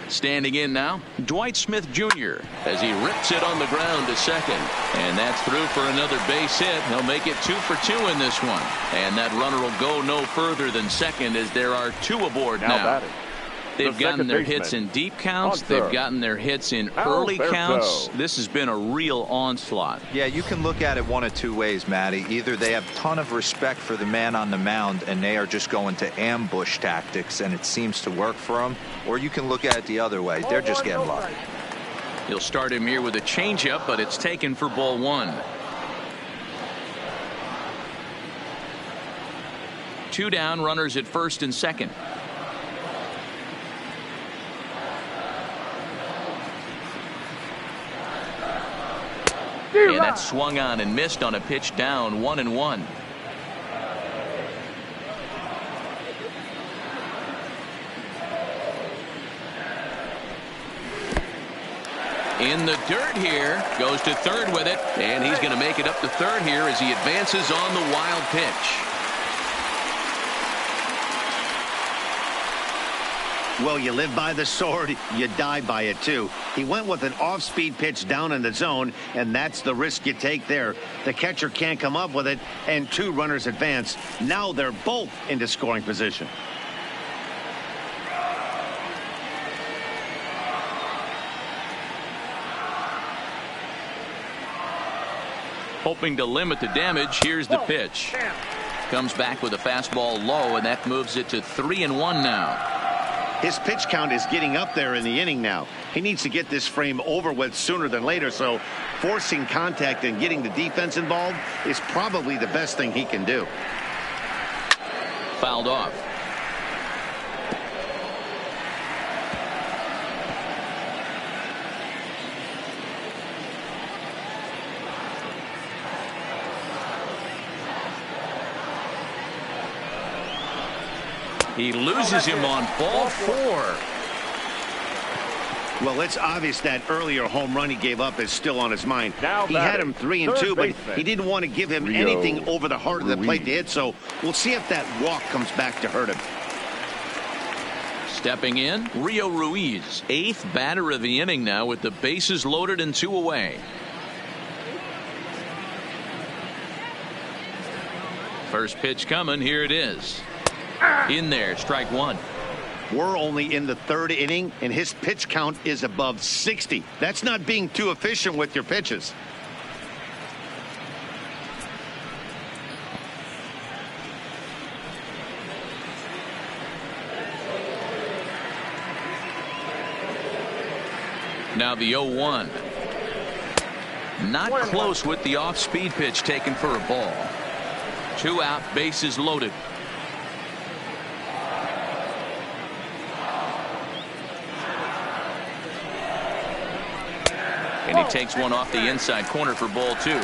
Standing in now, Dwight Smith Jr. as he rips it on the ground to second. And that's through for another base hit. He'll make it 2 for 2 in this one. And that runner will go no further than second as there are 2 aboard now. They've gotten their hits in deep counts. They've gotten their hits in early counts. This has been a real onslaught. Yeah, you can look at it one of 2 ways, Matty. Either they have a ton of respect for the man on the mound and they are just going to ambush tactics and it seems to work for them, or you can look at it the other way. They're just getting lucky. He'll start him here with a changeup, but it's taken for ball 1. 2 down, runners at first and second. And that swung on and missed on a pitch down. 1-1. In the dirt here. Goes to third with it. And he's going to make it up to third here as he advances on the wild pitch. Well, you live by the sword, you die by it too. He went with an off-speed pitch down in the zone, and that's the risk you take there. The catcher can't come up with it, and 2 runners advance. Now they're both into scoring position. Hoping to limit the damage, here's the pitch. Comes back with a fastball low, and that moves it to 3-1 now. His pitch count is getting up there in the inning now. He needs to get this frame over with sooner than later, so forcing contact and getting the defense involved is probably the best thing he can do. Fouled off. He loses him on ball 4. Well, it's obvious that earlier home run he gave up is still on his mind. He had him 3-2, but he didn't want to give him anything over the heart of the plate to hit, so we'll see if that walk comes back to hurt him. Stepping in, Rio Ruiz, 8th batter of the inning now with the bases loaded and 2 away. First pitch coming, here it is. In there, strike 1. We're only in the 3rd inning, and his pitch count is above 60. That's not being too efficient with your pitches. Now the 0-1. Not close with the off-speed pitch taken for a ball. 2 out, bases loaded. And he takes one off the inside corner for ball 2.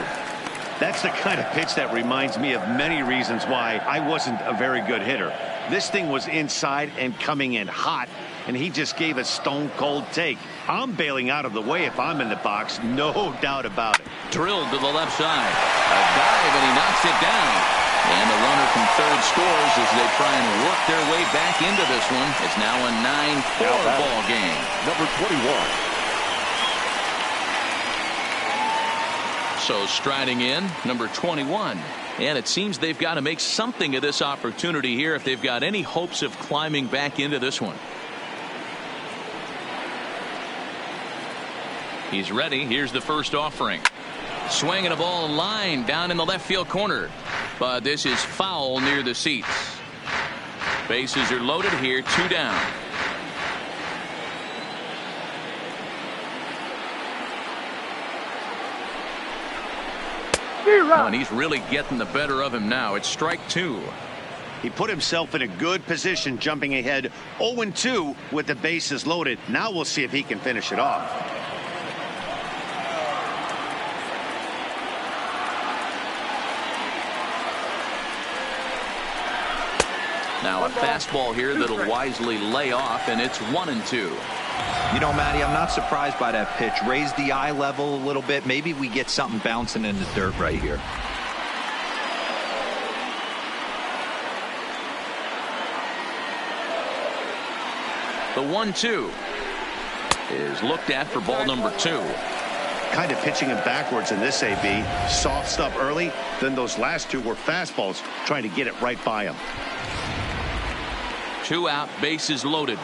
That's the kind of pitch that reminds me of many reasons why I wasn't a very good hitter. This thing was inside and coming in hot, and he just gave a stone-cold take. I'm bailing out of the way if I'm in the box, no doubt about it. Drilled to the left side. A dive, and he knocks it down. And the runner from third scores as they try and work their way back into this one. It's now a 9-4 ball game. Number 21. So striding in, number 21. And it seems they've got to make something of this opportunity here if they've got any hopes of climbing back into this one. He's ready. Here's the first offering. Swinging a ball in line down in the left field corner. But this is foul near the seats. Bases are loaded here. 2 down. Oh, and he's really getting the better of him now. It's strike 2. He put himself in a good position jumping ahead 0-2 with the bases loaded. Now we'll see if he can finish it off. Now a fastball here that'll wisely lay off, and it's 1-2. You know, Matty, I'm not surprised by that pitch. Raise the eye level a little bit. Maybe we get something bouncing in the dirt right here. The 1-2 is looked at for ball number 2. Kind of pitching him backwards in this AB. Soft stuff early, then those last 2 were fastballs, trying to get it right by him. 2 out, bases loaded.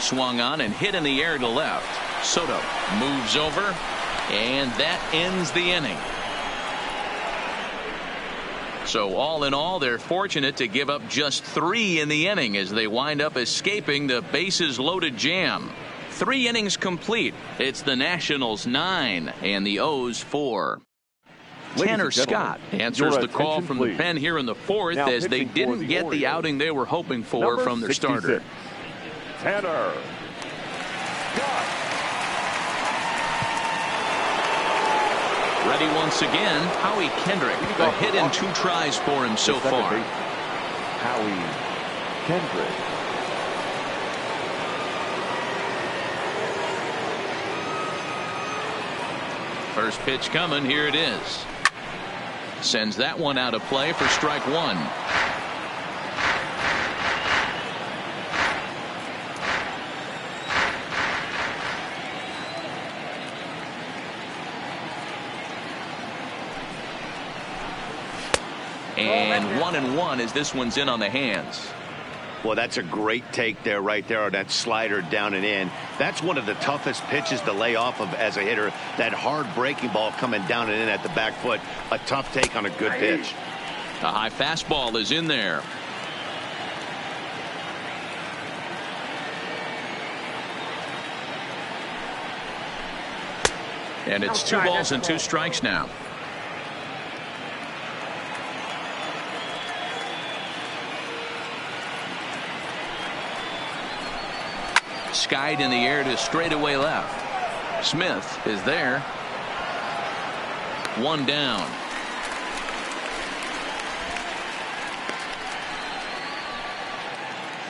Swung on and hit in the air to left. Soto moves over, and that ends the inning. So all in all, they're fortunate to give up just 3 in the inning as they wind up escaping the bases loaded jam. 3 innings complete. It's the Nationals 9 and the O's 4. Tanner Scott answers the call from the pen here in the 4th as they didn't get the outing they were hoping for from their starter. Tanner Scott. Ready once again, Howie Kendrick. A hit in 2 tries for him so far. Howie Kendrick. First pitch coming. Here it is. Sends that one out of play for strike 1. And 1-1 as this one's in on the hands. Well, that's a great take there, right there on that slider down and in. That's one of the toughest pitches to lay off of as a hitter. That hard breaking ball coming down and in at the back foot. A tough take on a good pitch. A high fastball is in there. And it's 2 balls and 2 strikes now. Skied in the air to straightaway left. Smith is there. 1 down.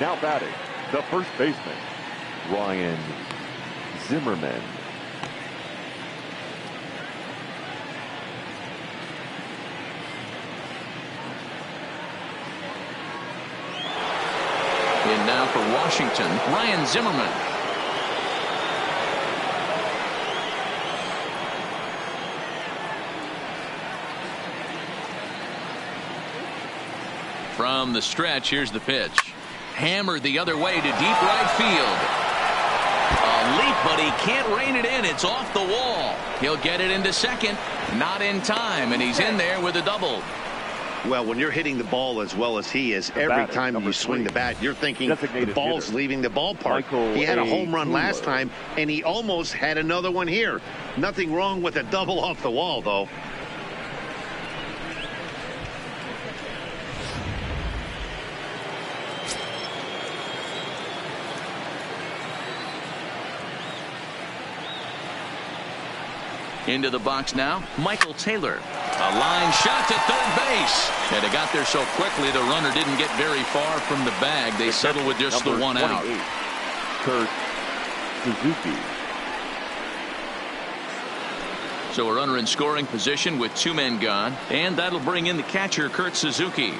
Now batting, the first baseman, Ryan Zimmerman. In now for Washington, Ryan Zimmerman. From the stretch, here's the pitch. Hammered the other way to deep right field. A leap, but he can't rein it in. It's off the wall. He'll get it into second. Not in time, and he's in there with a double. Well, when you're hitting the ball as well as he is, every time you swing the bat, you're thinking the ball's leaving the ballpark. He had a home run last time, and he almost had another one here. Nothing wrong with a double off the wall, though. Into the box now, Michael Taylor. A line shot to third base. And it got there so quickly the runner didn't get very far from the bag. They settled with just the one out. Kurt Suzuki. So a runner in scoring position with 2 men gone. And that'll bring in the catcher, Kurt Suzuki.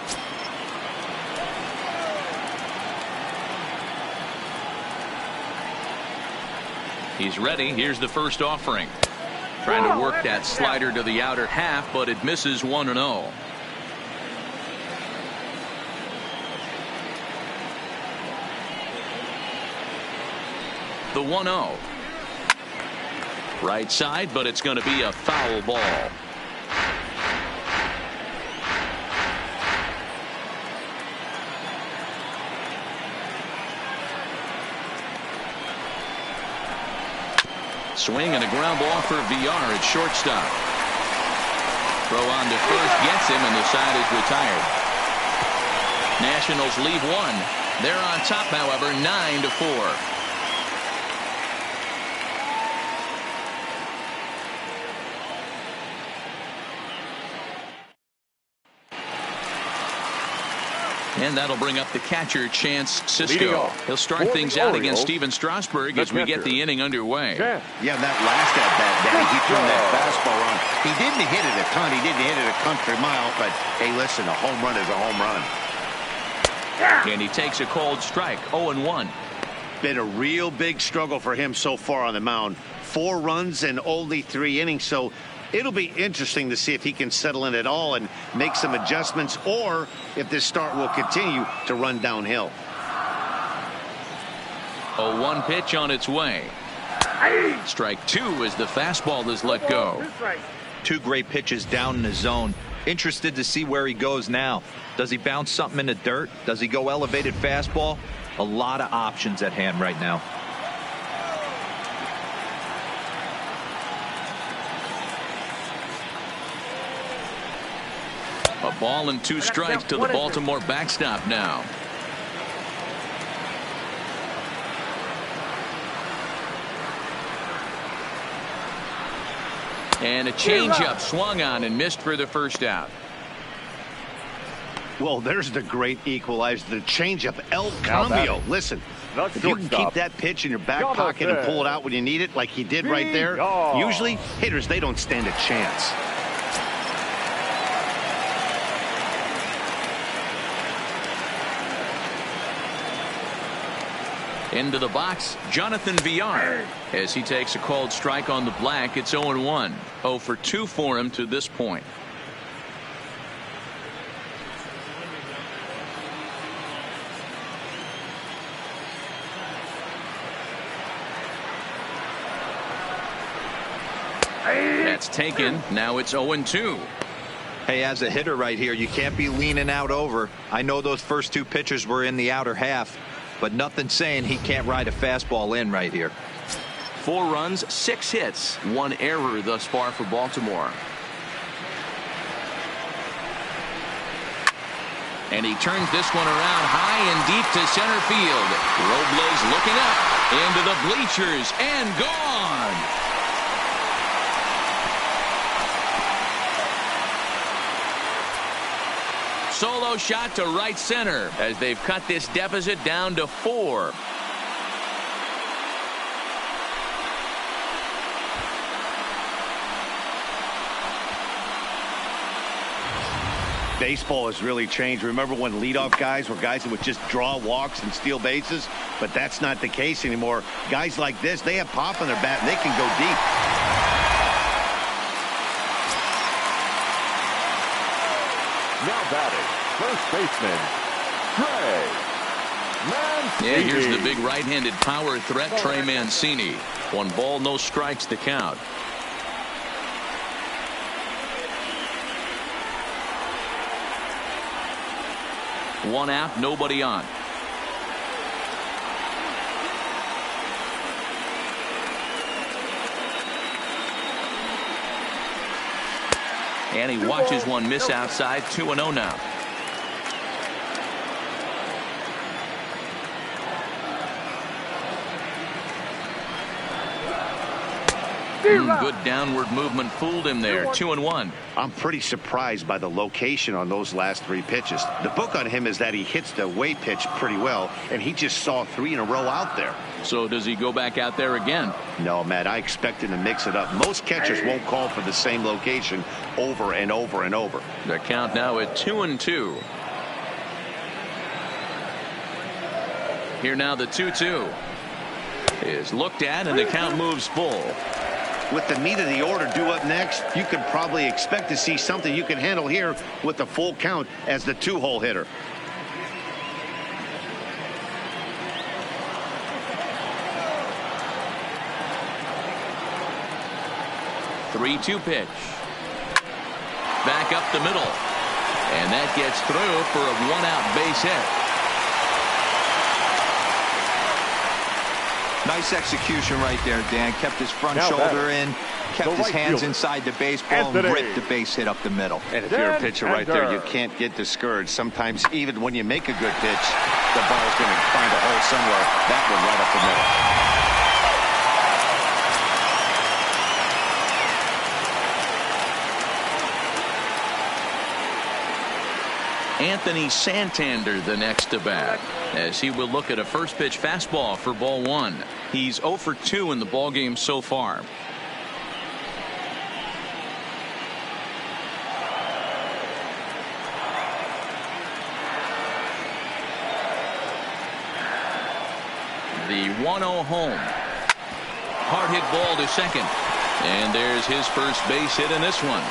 He's ready. Here's the first offering. Trying to work that slider to the outer half, but it misses 1-0. The 1-0. Right side, but it's going to be a foul ball. Swing and a ground ball for VR at shortstop. Throw on to first gets him, and the side is retired. Nationals leave 1. They're on top, however, 9-4. And that'll bring up the catcher, Chance Sisco. He'll start things out against Steven Strasburg as we get the inning underway. Yeah, that last at-bat, Danny, he turned that fastball on. He didn't hit it a ton. He didn't hit it a country mile, but, hey, listen, a home run is a home run. And he takes a cold strike, 0-1. Been a real big struggle for him so far on the mound. 4 runs in only 3 innings, so it'll be interesting to see if he can settle in at all and make some adjustments, or if this start will continue to run downhill. 0-1 pitch on its way. Strike 2 as the fastball is let go. 2 great pitches down in the zone. Interested to see where he goes now. Does he bounce something in the dirt? Does he go elevated fastball? A lot of options at hand right now. A ball and 2 strikes to the Baltimore backstop now. And a changeup swung on and missed for the first out. Well, there's the great equalizer, the changeup, El Cambio. Listen, if you can keep that pitch in your back pocket and pull it out when you need it, like he did right there, usually hitters, they don't stand a chance. Into the box, Jonathan VR, as he takes a called strike on the black. It's 0-1. 0 for 2 for him to this point. That's taken. Now it's 0-2. Hey, as a hitter right here, you can't be leaning out over. I know those first 2 pitches were in the outer half, but nothing saying he can't ride a fastball in right here. 4 runs, 6 hits, 1 error thus far for Baltimore. And he turns this one around high and deep to center field. Robles looking up into the bleachers and gone. Solo shot to right center as they've cut this deficit down to 4. Baseball has really changed. Remember when leadoff guys were guys that would just draw walks and steal bases? But that's not the case anymore. Guys like this, they have pop in their bat and they can go deep. Now batting, first baseman, Trey Mancini. Yeah, here's the big right-handed power threat, Trey Mancini. 1 ball, no strikes to count. One out, nobody on. And he watches one miss outside. 2-0 now. Good downward movement fooled him there. 2-1. I'm pretty surprised by the location on those last 3 pitches. The book on him is that he hits the away pitch pretty well, and he just saw 3 in a row out there. So does he go back out there again? No, Matt, I expect him to mix it up. Most catchers won't call for the same location over and over and over. The count now at 2-2. Here now the 2-2 is looked at, and the count moves full. With the meat of the order due up next, you could probably expect to see something you can handle here with the full count as the 2-hole hitter. Three-two pitch. Back up the middle. And that gets through for a one-out base hit. Nice execution right there, Dan. Kept his front shoulder in, kept his hands inside the baseball, and ripped the base hit up the middle. And if you're a pitcher right there, you can't get discouraged. Sometimes even when you make a good pitch, the ball's going to find a hole somewhere. That one right up the middle. Anthony Santander the next to bat, as he will look at a first pitch fastball for ball 1. He's 0 for 2 in the ball game so far. The 1-0 home. Hard hit ball to second, and there's his first base hit in this one.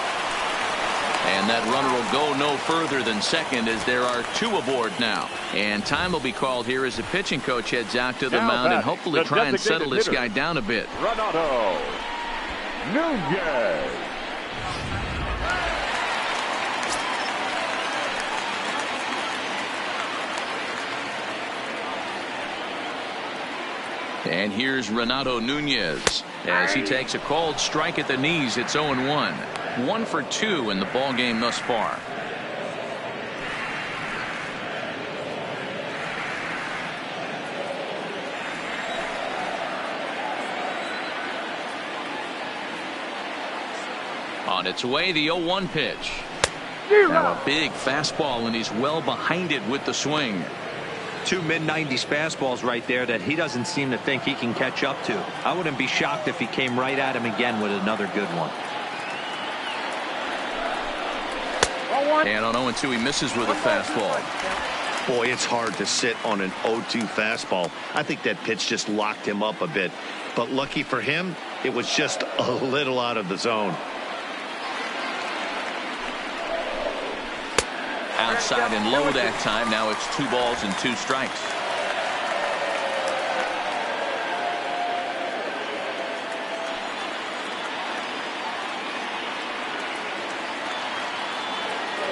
And that runner will go no further than second, as there are 2 aboard now. And time will be called here as the pitching coach heads out to the mound and hopefully try and settle this guy down a bit. Renato Nunez. And here's Renato Nunez as he takes a called strike at the knees. It's 0-1. 1 for 2 in the ball game thus far. On its way, the 0-1 pitch. Now a big fastball, and he's well behind it with the swing. 2 mid-90s fastballs right there that he doesn't seem to think he can catch up to. I wouldn't be shocked if he came right at him again with another good one. And on 0-2, he misses with a fastball. Boy, it's hard to sit on an 0-2 fastball. I think that pitch just locked him up a bit. But lucky for him, it was just a little out of the zone. Outside and low that time. Now it's 2 balls and 2 strikes.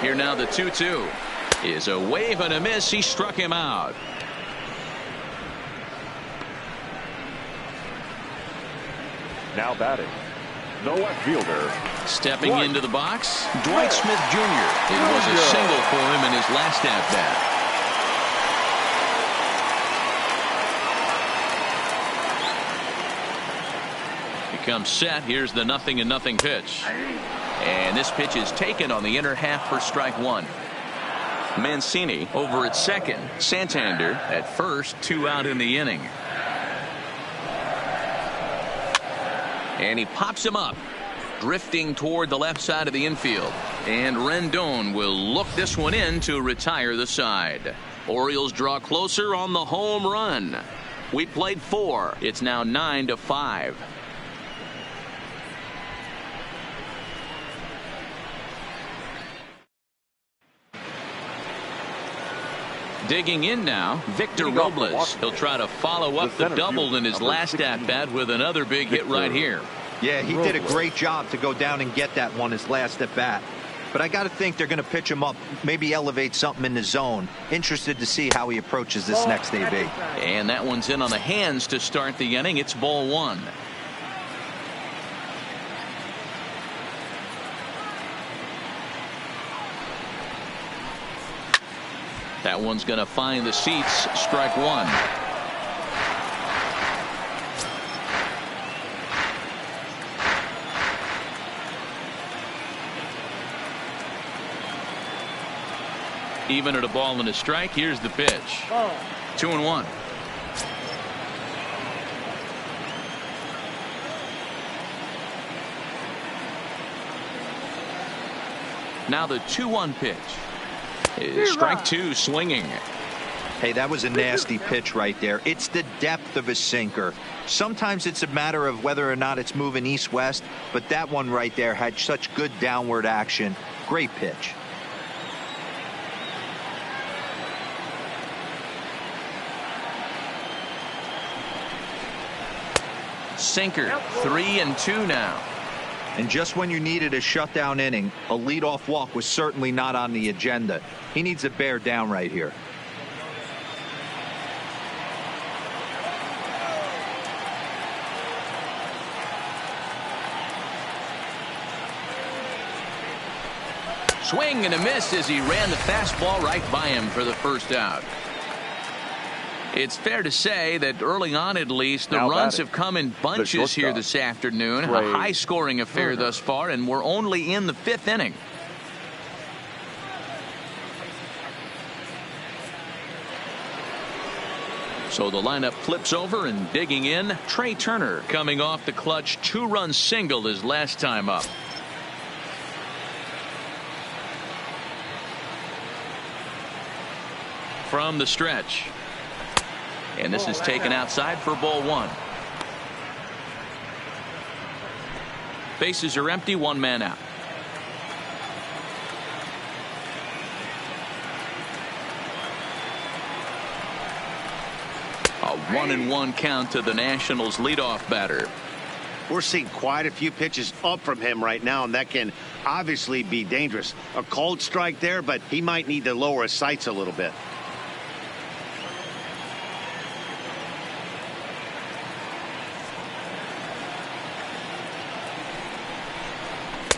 Here now the 2-2 is a wave and a miss. He struck him out. Now batting, the left fielder. Stepping into the box, Dwight Smith Jr. It was a single for him in his last at-bat. Becomes set. Here's the 0-0 pitch. And this pitch is taken on the inner half for strike 1. Mancini over at second. Santander at first. 2 out in the inning. And he pops him up, drifting toward the left side of the infield. And Rendon will look this one in to retire the side. Orioles draw closer on the home run. We played 4. It's now 9-5. Digging in now, Victor Robles. He'll try to follow up the double in his last at-bat with another big hit right here. Yeah, he did a great job to go down and get that one his last at-bat. but I got to think they're going to pitch him up, maybe elevate something in the zone. Interested to see how he approaches this next AB. And that one's in on the hands to start the inning. It's ball one. That one's going to find the seats. Strike one. Even at a ball and a strike. Here's the pitch. 2-1. Now the 2-1 pitch. Strike two, swinging. Hey, that was a nasty pitch right there. It's the depth of a sinker. Sometimes it's a matter of whether or not it's moving east-west, but that one right there had such good downward action. Great pitch. Sinker. 3-2 now. And just when you needed a shutdown inning, a leadoff walk was certainly not on the agenda. He needs to bear down right here. Swing and a miss as he ran the fastball right by him for the first out. It's fair to say that early on, at least, the runs have come in bunches here this afternoon. A high-scoring affair thus far, and we're only in the 5th inning. So the lineup flips over, and digging in, Trey Turner coming off the clutch 2-run single his last time up. From the stretch. And this is taken outside for ball one. Bases are empty, 1 man out. A 1-1 count to the Nationals leadoff batter. We're seeing quite a few pitches up from him right now, and that can obviously be dangerous. A cold strike there, but he might need to lower his sights a little bit.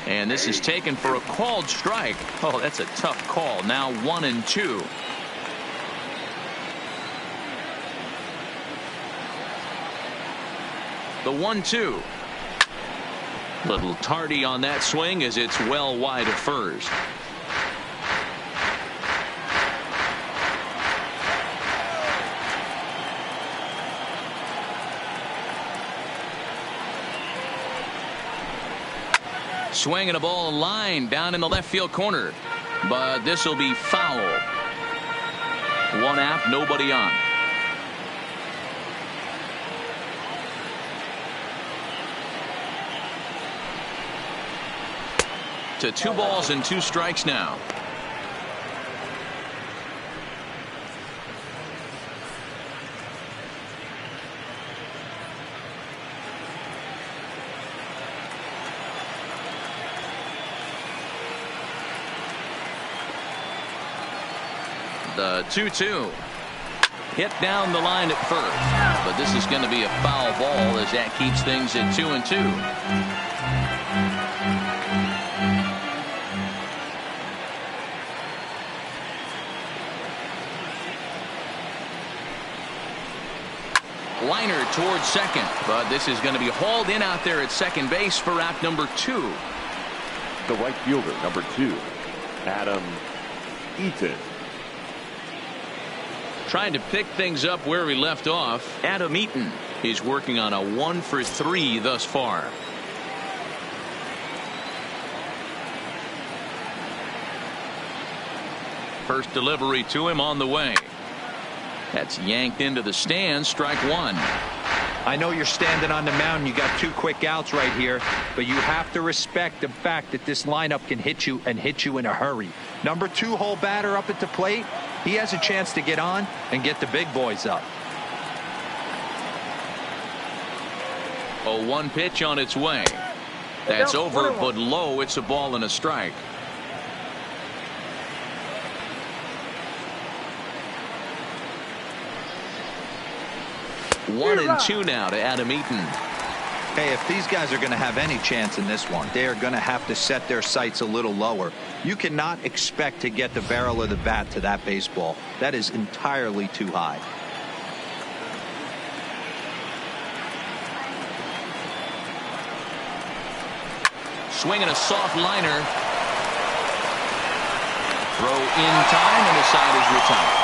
And this is taken for a called strike. Oh, that's a tough call. Now 1-2. The 1-2. Little tardy on that swing as it's well wide of first. Swinging a ball line down in the left field corner, but this will be foul. 1 out, nobody on. To 2 balls and 2 strikes now. The 2-2 hit down the line at first, but this is going to be a foul ball as that keeps things at 2-2. Liner towards second, but this is going to be hauled in out there at second base for out number 2. The right fielder, number 2, Adam Eaton. Trying to pick things up where we left off. Adam Eaton is working on a 1 for 3 thus far. First delivery to him on the way. That's yanked into the stands. Strike 1. I know you're standing on the mound. You got 2 quick outs right here, but you have to respect the fact that this lineup can hit you and hit you in a hurry. Number 2 hole batter up at the plate. He has a chance to get on and get the big boys up. A 1 pitch on its way. That's over, but low. It's a ball and a strike. 1-2 now to Adam Eaton. Hey, if these guys are going to have any chance in this one, they are going to have to set their sights a little lower. You cannot expect to get the barrel of the bat to that baseball. That is entirely too high. Swinging a soft liner. Throw in time, and the side is retired.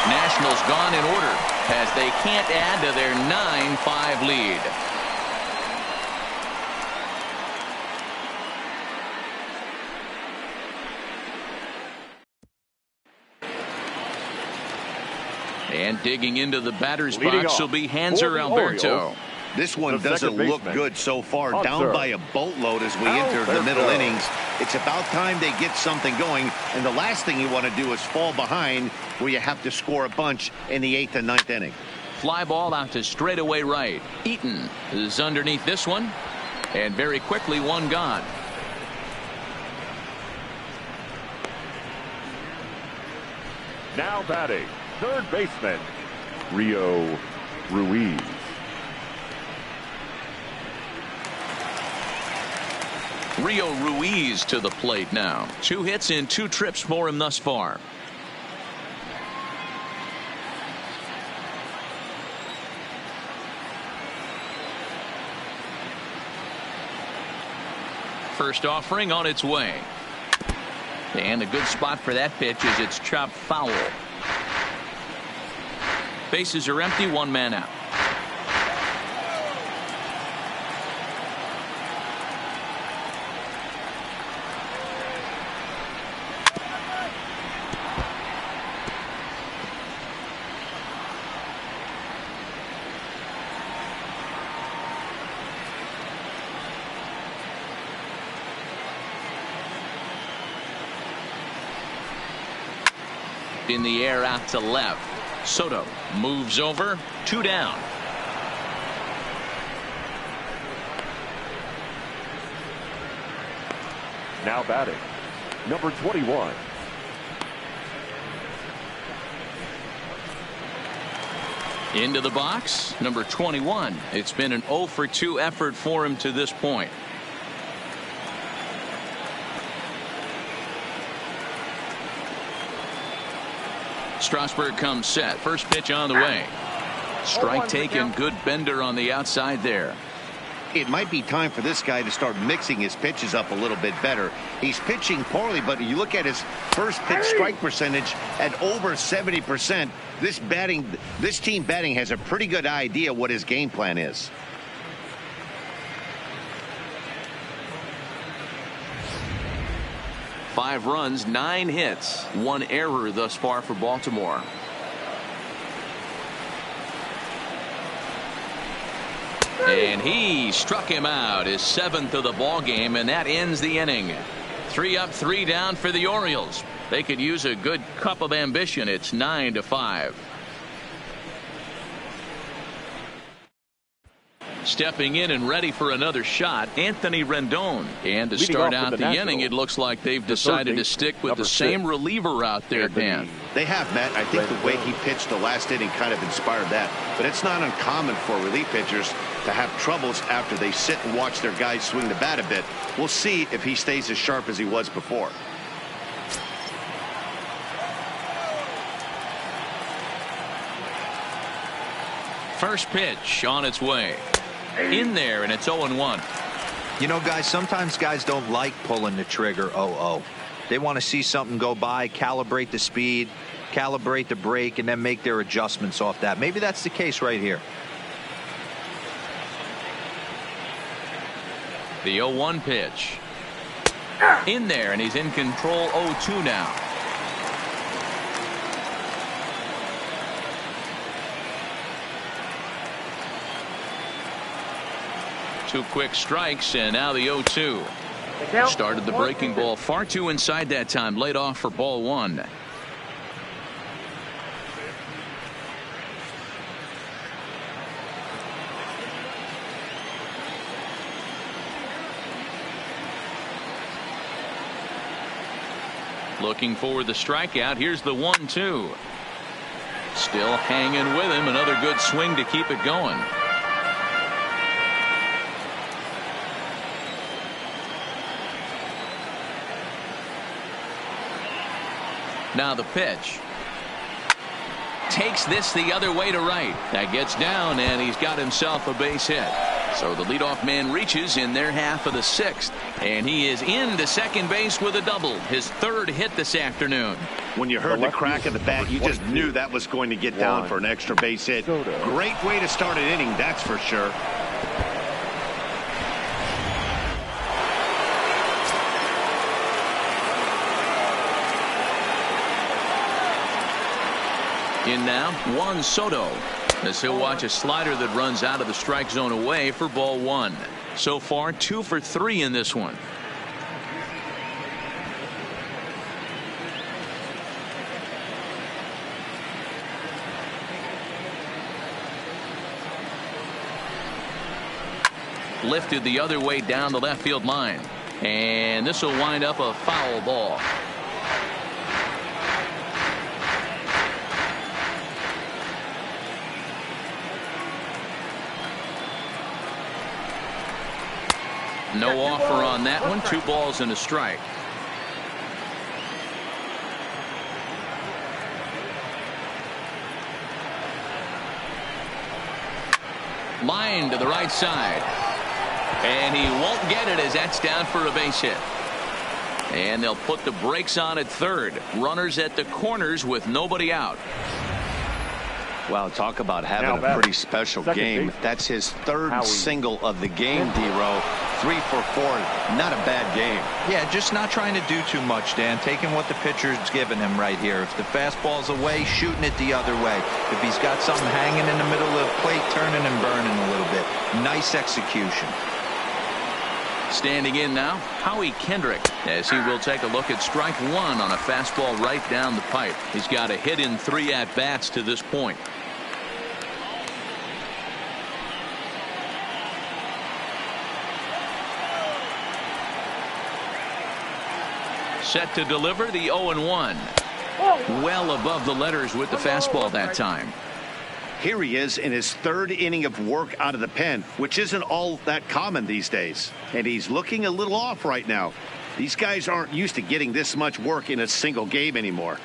Nationals gone in order as they can't add to their 9-5 lead. And digging into the batter's box will be Hanser Alberto. This one doesn't look good so far. Down by a boatload as we enter the middle innings. It's about time they get something going. And the last thing you want to do is fall behind where you have to score a bunch in the 8th and 9th inning. Fly ball out to straightaway right. Eaton is underneath this one. And very quickly, one gone. Now batting, third baseman, Rio Ruiz. Rio Ruiz to the plate now. 2 hits in 2 trips for him thus far. First offering on its way. And a good spot for that pitch as it's chopped foul. Bases are empty, 1 man out. In the air out to left. Soto moves over. 2 down. Now batting, number 21. Into the box, number 21. It's been an 0 for 2 effort for him to this point. Strasburg comes set. First pitch on the way. Strike taken. Good bender on the outside there. It might be time for this guy to start mixing his pitches up a little bit better. He's pitching poorly, but you look at his first pitch strike percentage at over 70%. This team batting has a pretty good idea what his game plan is. Five runs, 9 hits, 1 error thus far for Baltimore. And he struck him out, his 7th of the ball game, and that ends the inning. 3 up, 3 down for the Orioles. They could use a good cup of ambition. It's 9-5. Stepping in and ready for another shot, Anthony Rendon. And to start out the inning, it looks like they've decided to stick with the same reliever out there, Dan. They have, Matt. I think the way he pitched the last inning kind of inspired that. But it's not uncommon for relief pitchers to have troubles after they sit and watch their guys swing the bat a bit. We'll see if he stays as sharp as he was before. First pitch on its way. In there, and it's 0-1. You know, guys, sometimes guys don't like pulling the trigger 0-0. They want to see something go by, calibrate the speed, calibrate the brake, and then make their adjustments off that. Maybe that's the case right here. The 0-1 pitch. In there, and he's in control. 0-2 now. Two quick strikes, and now the 0-2. Started the breaking ball far too inside that time. Laid off for ball 1. Looking for the strikeout. Here's the 1-2. Still hanging with him. Another good swing to keep it going. Now the pitch. Takes this the other way to right. That gets down, and he's got himself a base hit. So the leadoff man reaches in their half of the 6th, and he is into second base with a double, his 3rd hit this afternoon. When you heard the crack of the bat, you just knew that was going to get down for an extra base hit. Great way to start an inning, that's for sure. In now, Juan Soto, as he'll watch a slider that runs out of the strike zone away for ball 1. So far 2 for 3 in this one. Lifted the other way down the left field line, and this will wind up a foul ball. No offer on that one. 2 balls and a strike. Line to the right side. And he won't get it as that's down for a base hit. And they'll put the brakes on at 3rd. Runners at the corners with nobody out. Wow, talk about having a pretty special game. That's his 3rd single of the game, D-Row. 3 for 4. Not a bad game. Yeah, just not trying to do too much, Dan. Taking what the pitcher's giving him right here. If the fastball's away, shooting it the other way. If he's got something hanging in the middle of the plate, turning and burning a little bit. Nice execution. Standing in now, Howie Kendrick, as he will take a look at strike 1 on a fastball right down the pipe. He's got a hit in 3 at-bats to this point. Set to deliver the 0-1. Well above the letters with the fastball that time. Here he is in his 3rd inning of work out of the pen, which isn't all that common these days. And he's looking a little off right now. These guys aren't used to getting this much work in a single game anymore.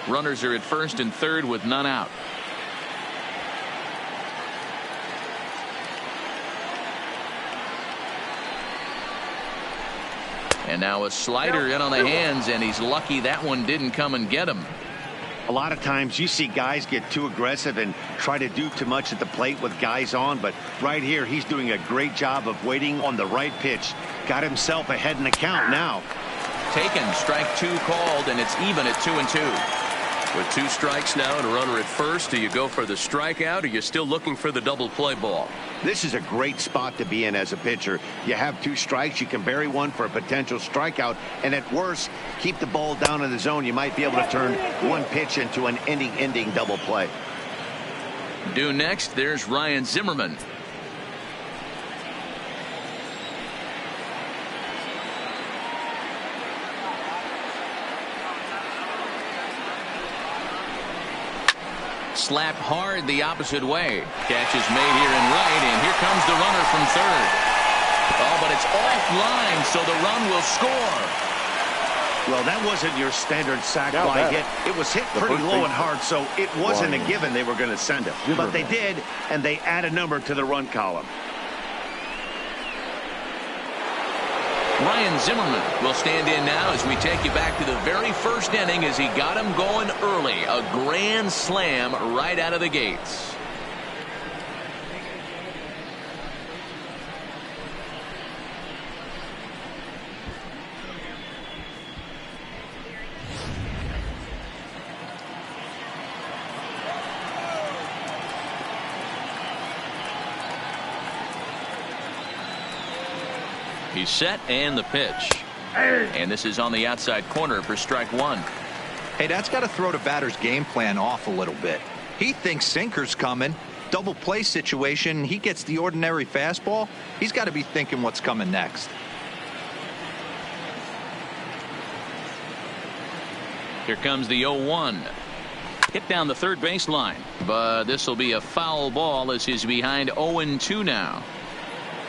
Runners are at 1st and 3rd with none out. And now a slider in on the hands, and he's lucky that one didn't come and get him. A lot of times you see guys get too aggressive and try to do too much at the plate with guys on, but right here he's doing a great job of waiting on the right pitch. Got himself ahead in the count now. Taken, strike 2 called, and it's even at 2-2. With 2 strikes now and a runner at 1st, do you go for the strikeout, or you're still looking for the double play ball? This is a great spot to be in as a pitcher. You have 2 strikes, you can bury one for a potential strikeout, and at worst, keep the ball down in the zone. You might be able to turn one pitch into an ending double play. Due next, there's Ryan Zimmerman. Slapped hard the opposite way. Catch is made here in right, and here comes the runner from 3rd. Oh, but it's offline, so the run will score. Well, that wasn't your standard sac fly hit. It was hit pretty low and hard, so it wasn't a given they were going to send it. But they did, and they add a number to the run column. Ryan Zimmerman will stand in now as we take you back to the very 1st inning as he got him going early. A grand slam right out of the gates. He's set, and the pitch. And this is on the outside corner for strike 1. Hey, that's got to throw the batter's game plan off a little bit. He thinks sinker's coming. Double play situation. He gets the ordinary fastball. He's got to be thinking what's coming next. Here comes the 0-1. Hit down the third baseline, but this will be a foul ball as he's behind 0-2 now.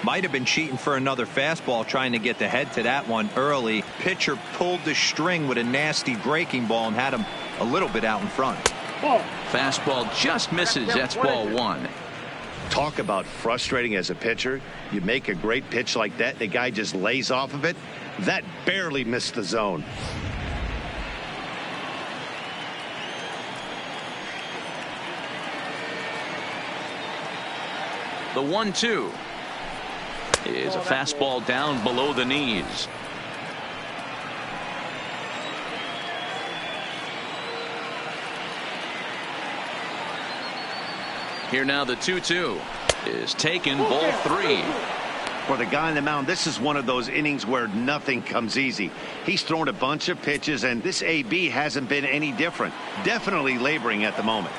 Might have been cheating for another fastball, trying to get the head to that one early. Pitcher pulled the string with a nasty breaking ball and had him a little bit out in front. Fastball just misses. That's ball one. Talk about frustrating as a pitcher. You make a great pitch like that, the guy just lays off of it. That barely missed the zone. The 1-2 is a fastball down below the knees. Here now the 2-2 is taken, ball three. For the guy on the mound, this is one of those innings where nothing comes easy. He's thrown a bunch of pitches, and this AB hasn't been any different. Definitely laboring at the moment.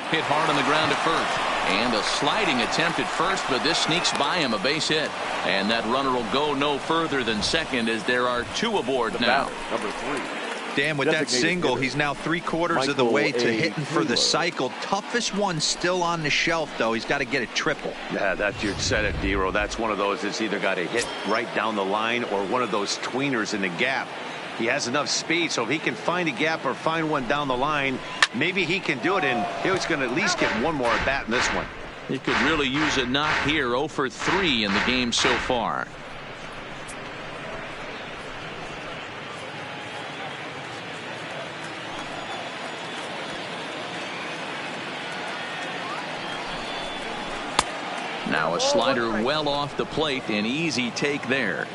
Hit hard on the ground at first. And a sliding attempt at first, but this sneaks by him, a base hit. And that runner will go no further than second as there are two aboard now. Number 3. Dan, with that single, he's now 3/4 of the way to hitting for the cycle. Toughest one still on the shelf, though. He's got to get a triple. Yeah, that's, you said it, Dero. That's one of those that's either got to hit right down the line or one of those tweeners in the gap. He has enough speed, so if he can find a gap or find one down the line, maybe he can do it, and he's going to at least get one more at bat in this one. He could really use a knock here. 0 for 3 in the game so far. Now a slider well off the plate, an easy take there.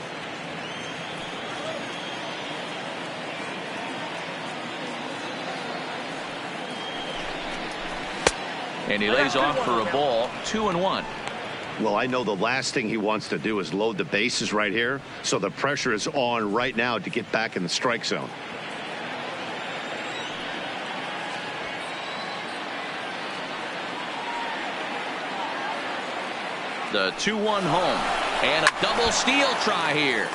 And he lays off for a ball. 2-1. Well, I know the last thing he wants to do is load the bases right here, so the pressure is on right now to get back in the strike zone. The 2-1 home, and a double steal try here.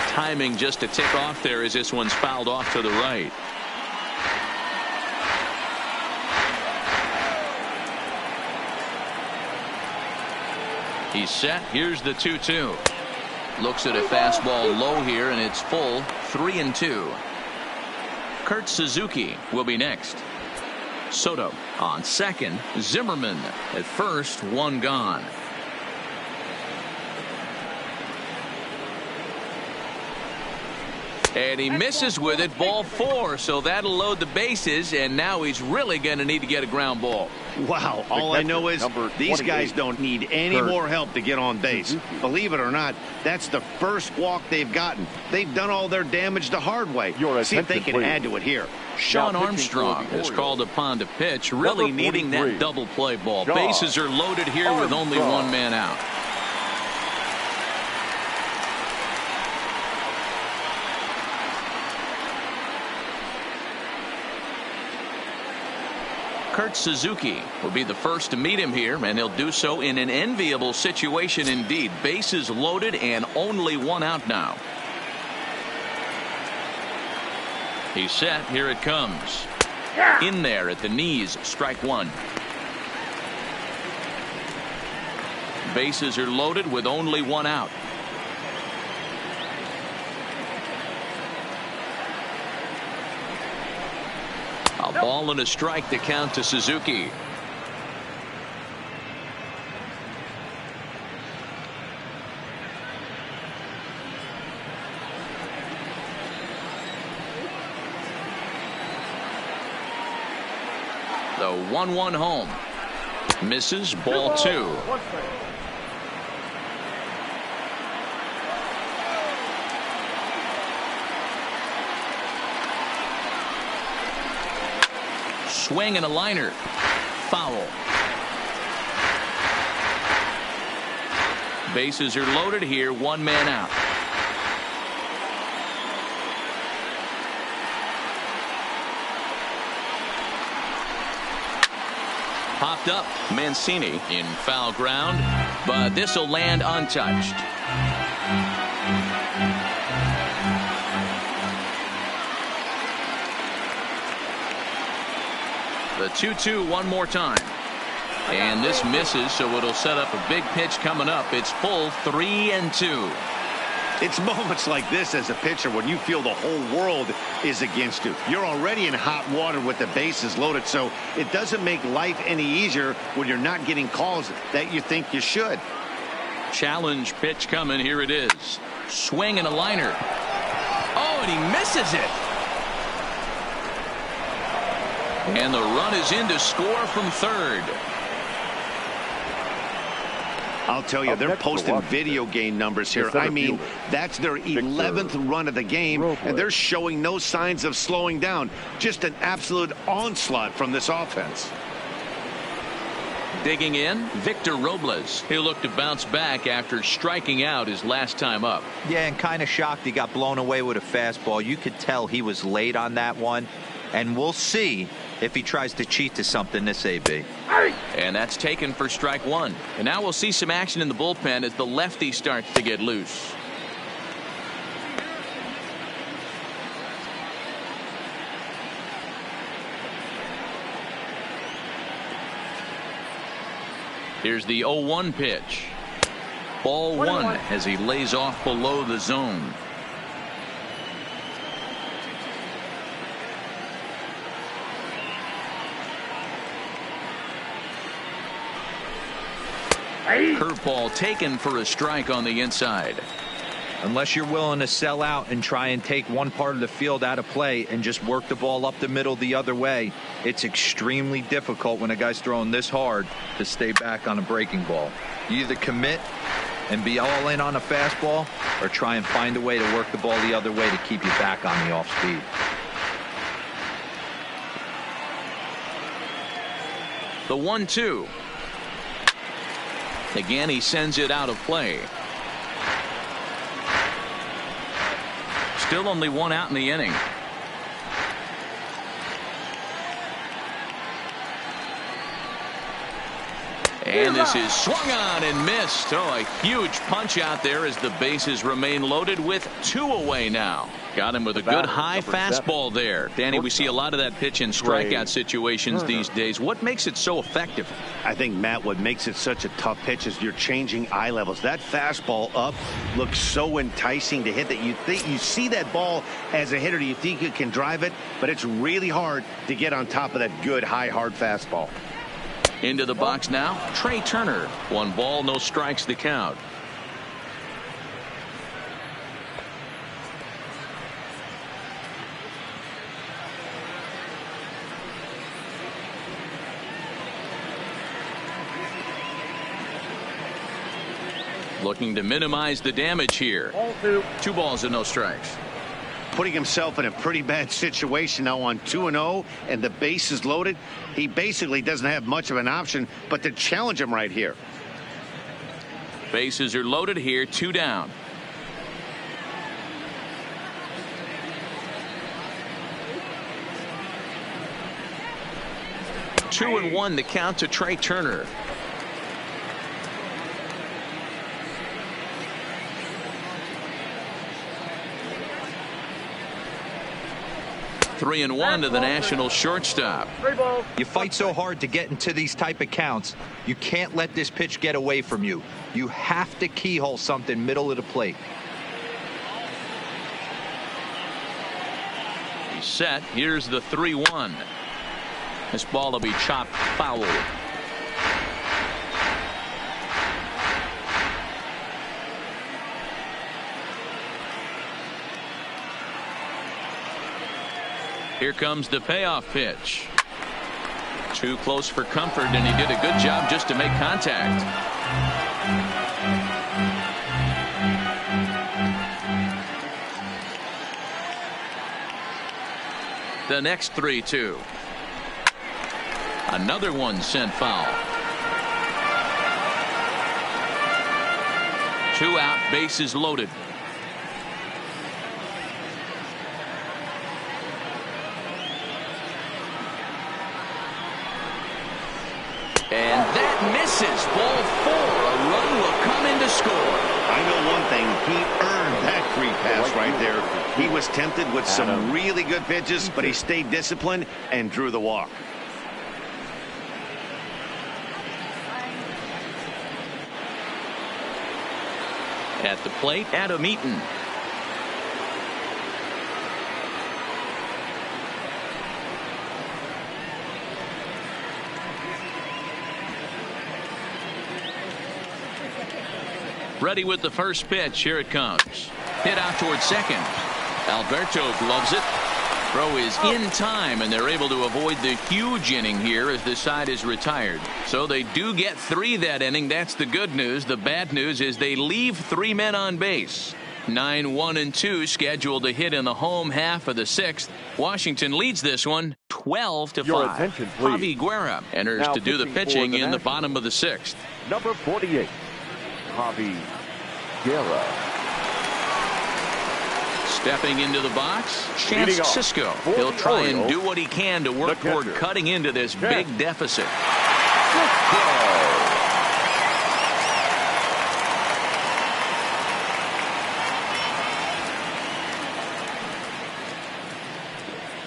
Timing just a tick off there as this one's fouled off to the right. He's set. Here's the 2-2. Looks at a fastball low here, and it's full. 3-2. Kurt Suzuki will be next. Soto on second. Zimmerman at first. One gone. And he misses with it. Ball 4. So that'll load the bases, and now he's really going to need to get a ground ball. Wow. All I know is these guys don't need any more help to get on base. Believe it or not, that's the first walk they've gotten. They've done all their damage the hard way. See if they can add to it here. Sean Armstrong is called upon to pitch, really needing that double play ball. Bases are loaded here with only one man out. Kurt Suzuki will be the first to meet him here, and he'll do so in an enviable situation indeed. Bases loaded and only one out now. He's set. Here it comes. In there at the knees. Strike one. Bases are loaded with only one out. A ball and a strike to count to Suzuki. The 1-1 home. Misses. Ball 2. Swing and a liner. Foul. Bases are loaded here. One man out. Popped up. Mancini in foul ground, but this will land untouched. The 2-2 one more time. And this misses, so it'll set up a big pitch coming up. It's full 3-2. It's moments like this as a pitcher when you feel the whole world is against you. You're already in hot water with the bases loaded, so it doesn't make life any easier when you're not getting calls that you think you should. Challenge pitch coming. Here it is. Swing and a liner. Oh, and he misses it. And the run is in to score from third. I'll tell you, they're posting video game numbers here. I mean, that's their 11th run of the game, and they're showing no signs of slowing down. Just an absolute onslaught from this offense. Digging in, Victor Robles. He'll look to bounce back after striking out his last time up. Yeah, and kind of shocked he got blown away with a fastball. You could tell he was late on that one, and we'll see if he tries to cheat to something this AB. And that's taken for strike one. And now we'll see some action in the bullpen as the lefty starts to get loose. Here's the 0-1 pitch. Ball one as he lays off below the zone. Curveball taken for a strike on the inside. Unless you're willing to sell out and try and take one part of the field out of play and just work the ball up the middle the other way, it's extremely difficult when a guy's throwing this hard to stay back on a breaking ball. You either commit and be all in on a fastball or try and find a way to work the ball the other way to keep you back on the off speed. The 1-2. Again, he sends it out of play. Still only one out in the inning. And this is swung on and missed. Oh, a huge punch out there as the bases remain loaded with two away now. Got him with a good high fastball there. Danny, we see a lot of that pitch in strikeout situations these days. What makes it so effective? I think, Matt, what makes it such a tough pitch is you're changing eye levels. That fastball up looks so enticing to hit that you think you see that ball as a hitter. You think you can drive it, but it's really hard to get on top of that good high hard fastball. Into the box now, Trey Turner. 1 ball, no strikes the count. Looking to minimize the damage here. 2 balls and no strikes. Putting himself in a pretty bad situation now on 2-0 and the base is loaded. He basically doesn't have much of an option but to challenge him right here. Bases are loaded here, 2 down. Two and 1 the count to Trey Turner. Three and 1 to the national shortstop. You fight so hard to get into these type of counts. You can't let this pitch get away from you. You have to keyhole something middle of the plate. He's set. Here's the 3-1. This ball will be chopped foul. Here comes the payoff pitch. Too close for comfort, and he did a good job just to make contact. The next 3-2. Another one sent foul. 2 out, bases loaded. And that misses. Ball 4. A run will come in to score. I know one thing. He right there. He was tempted with some really good pitches, but he stayed disciplined and drew the walk. At the plate, Adam Eaton. Ready with the first pitch. Here it comes. Hit out towards second. Alberto gloves it. Throw is in time, and they're able to avoid the huge inning here as the side is retired. So they do get 3 that inning. That's the good news. The bad news is they leave 3 men on base. 9-1-2 scheduled to hit in the home half of the 6th. Washington leads this one 12-5. Your attention, please. Javi Guerra enters now to do the pitching in the bottom of the 6th. Number 48, Javi Guerra. Stepping into the box, Chance Sisco. He'll try and do what he can to work toward cutting into this big deficit.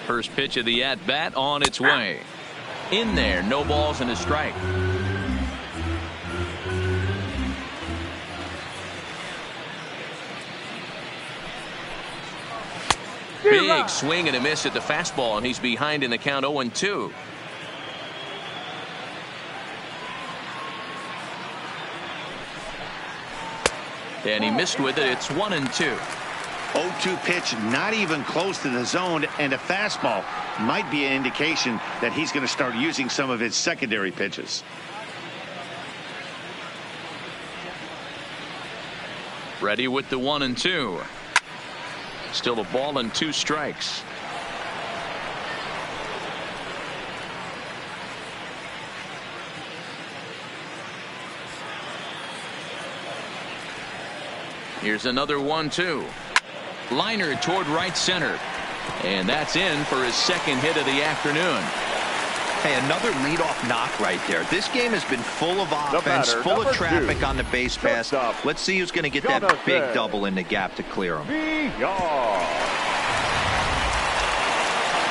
First pitch of the at-bat on its way. In there, no balls and a strike. Big swing and a miss at the fastball, and he's behind in the count 0-2. And he missed with it. It's 1-2. 0-2 pitch, not even close to the zone, and a fastball might be an indication that he's going to start using some of his secondary pitches. Ready with the 1-2. Still a ball and 2 strikes. Here's another 1-2. Liner toward right center. And that's in for his second hit of the afternoon. Hey, another leadoff knock right there. This game has been full of offense, full of traffic on the base pass. Let's see who's going to get that big double in the gap to clear him.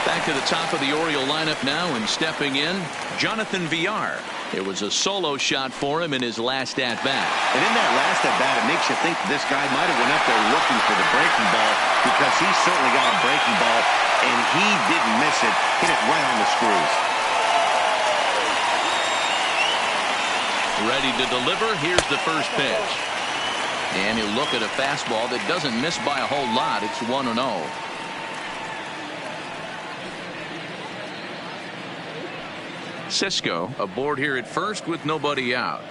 Back to the top of the Oriole lineup now, and stepping in, Jonathan Villar. It was a solo shot for him in his last at-bat. And in that last at-bat, it makes you think this guy might have went up there looking for the breaking ball, because he certainly got a breaking ball, and he didn't miss it. Hit it right on the screws. Ready to deliver. Here's the first pitch. And he'll look at a fastball that doesn't miss by a whole lot. It's 1-0. Sisco aboard here at first with nobody out.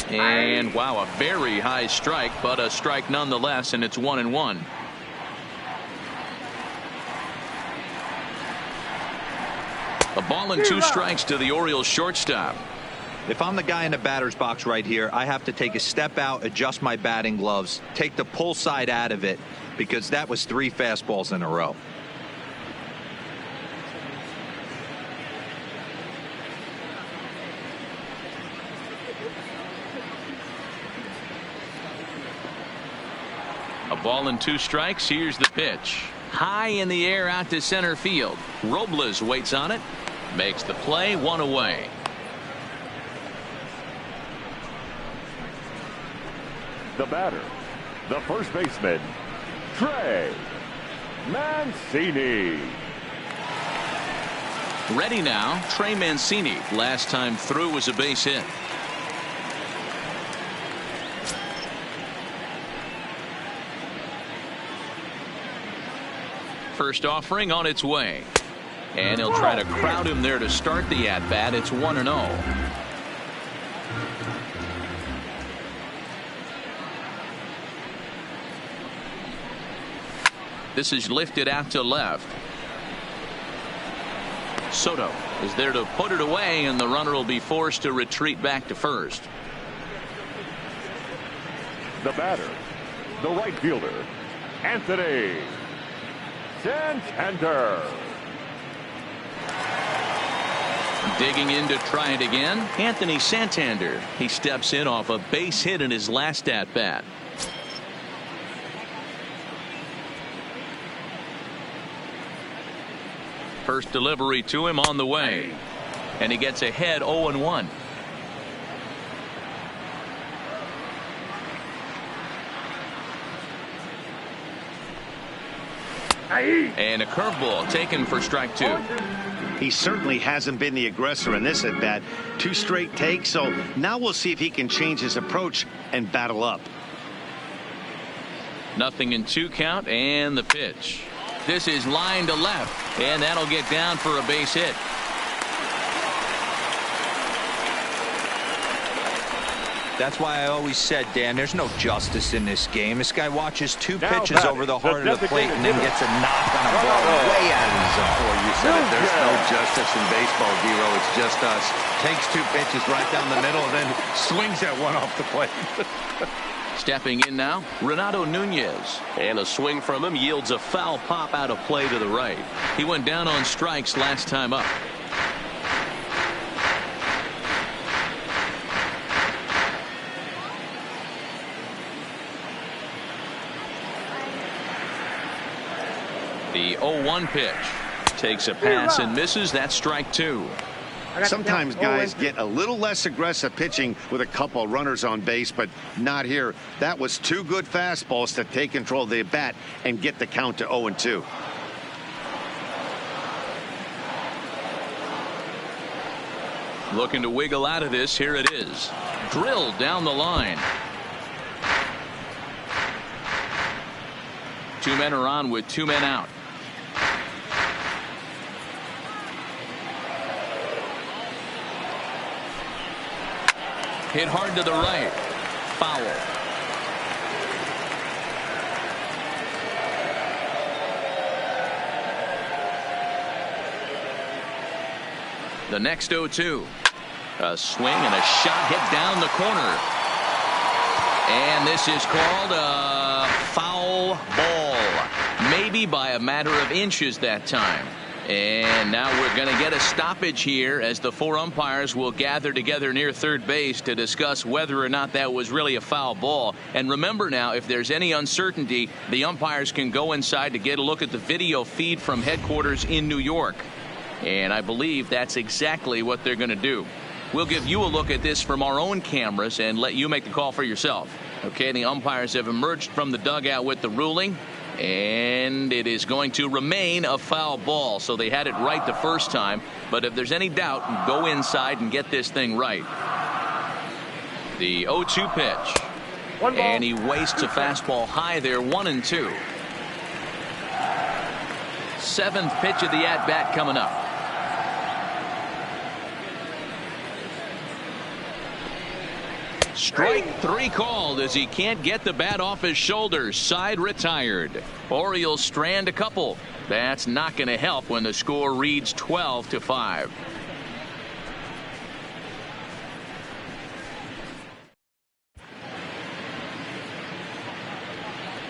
And wow, a very high strike, but a strike nonetheless, and it's 1-1. A ball and 2 strikes to the Orioles shortstop. If I'm the guy in the batter's box right here, I have to take a step out, adjust my batting gloves, take the pull side out of it, because that was 3 fastballs in a row. A ball and 2 strikes. Here's the pitch. High in the air out to center field. Robles waits on it. Makes the play, 1 away. The batter, the first baseman, Trey Mancini. Ready now, Trey Mancini. Last time through was a base hit. First offering on its way. And he'll try to crowd him there to start the at-bat. It's 1-0. This is lifted out to left. Soto is there to put it away, and the runner will be forced to retreat back to first. The batter, the right fielder, Anthony Santander. Digging in to try it again, Anthony Santander. He steps in off a base hit in his last at bat. First delivery to him on the way, and he gets ahead 0-1. And a curveball taken for strike 2. He certainly hasn't been the aggressor in this at bat. 2 straight takes, so now we'll see if he can change his approach and battle up. 0-2 count, and the pitch. This is line to left, and that'll get down for a base hit. That's why I always said, Dan, there's no justice in this game. This guy watches 2 pitches over the heart of the plate and then gets a knock on a ball way out of the zone. Boy, you said it. There's no justice in baseball, Dero. It's just us. Takes 2 pitches right down the middle and then swings that one off the plate. Stepping in now, Renato Nunez. And a swing from him yields a foul pop out of play to the right. He went down on strikes last time up. The 0-1 pitch takes a pass and misses. That's strike 2. Sometimes guys get a little less aggressive pitching with a couple runners on base, but not here. That was 2 good fastballs to take control of the bat and get the count to 0-2. Looking to wiggle out of this. Here it is. Drilled down the line. 2 men are on with 2 men out. Hit hard to the right. Foul. The next 0-2. A swing and a shot hit down the corner. And this is called a foul ball. Maybe by a matter of inches that time. And now we're going to get a stoppage here as the 4 umpires will gather together near third base to discuss whether or not that was really a foul ball. And remember now, if there's any uncertainty, the umpires can go inside to get a look at the video feed from headquarters in New York. And I believe that's exactly what they're going to do. We'll give you a look at this from our own cameras and let you make the call for yourself. Okay, the umpires have emerged from the dugout with the ruling. And it is going to remain a foul ball. So they had it right the first time. But if there's any doubt, go inside and get this thing right. The 0-2 pitch. And he wastes a fastball high there. 1-2. 7th pitch of the at-bat coming up. Strike 3 called as he can't get the bat off his shoulders. Side retired. Orioles strand a couple. That's not going to help when the score reads 12-5.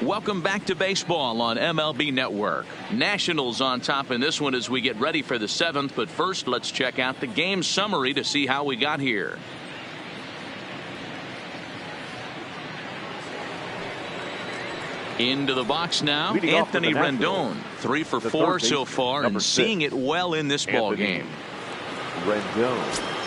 Welcome back to baseball on MLB Network. Nationals on top in this one as we get ready for the 7th. But first, let's check out the game summary to see how we got here. Into the box now, Anthony Rendon, 3 for 4 so far and seeing it well in this ball game. Rendon.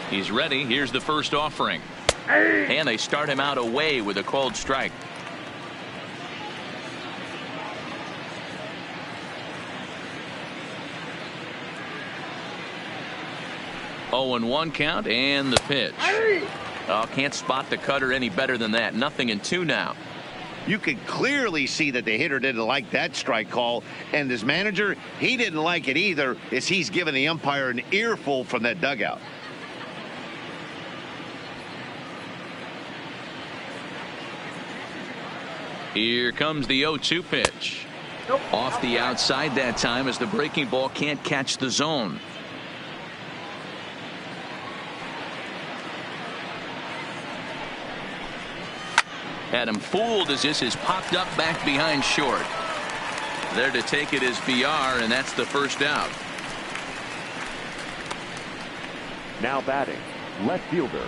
He's ready. Here's the first offering. And they start him out away with a called strike. Oh, and 1 count and the pitch. Oh, can't spot the cutter any better than that. 0-2 now. You could clearly see that the hitter didn't like that strike call, and his manager, he didn't like it either, as he's giving the umpire an earful from that dugout. Here comes the 0-2 pitch. Off the outside that time as the breaking ball can't catch the zone. Had him fooled as this is popped up back behind short. There to take it is VR, and that's the first out. Now batting, left fielder,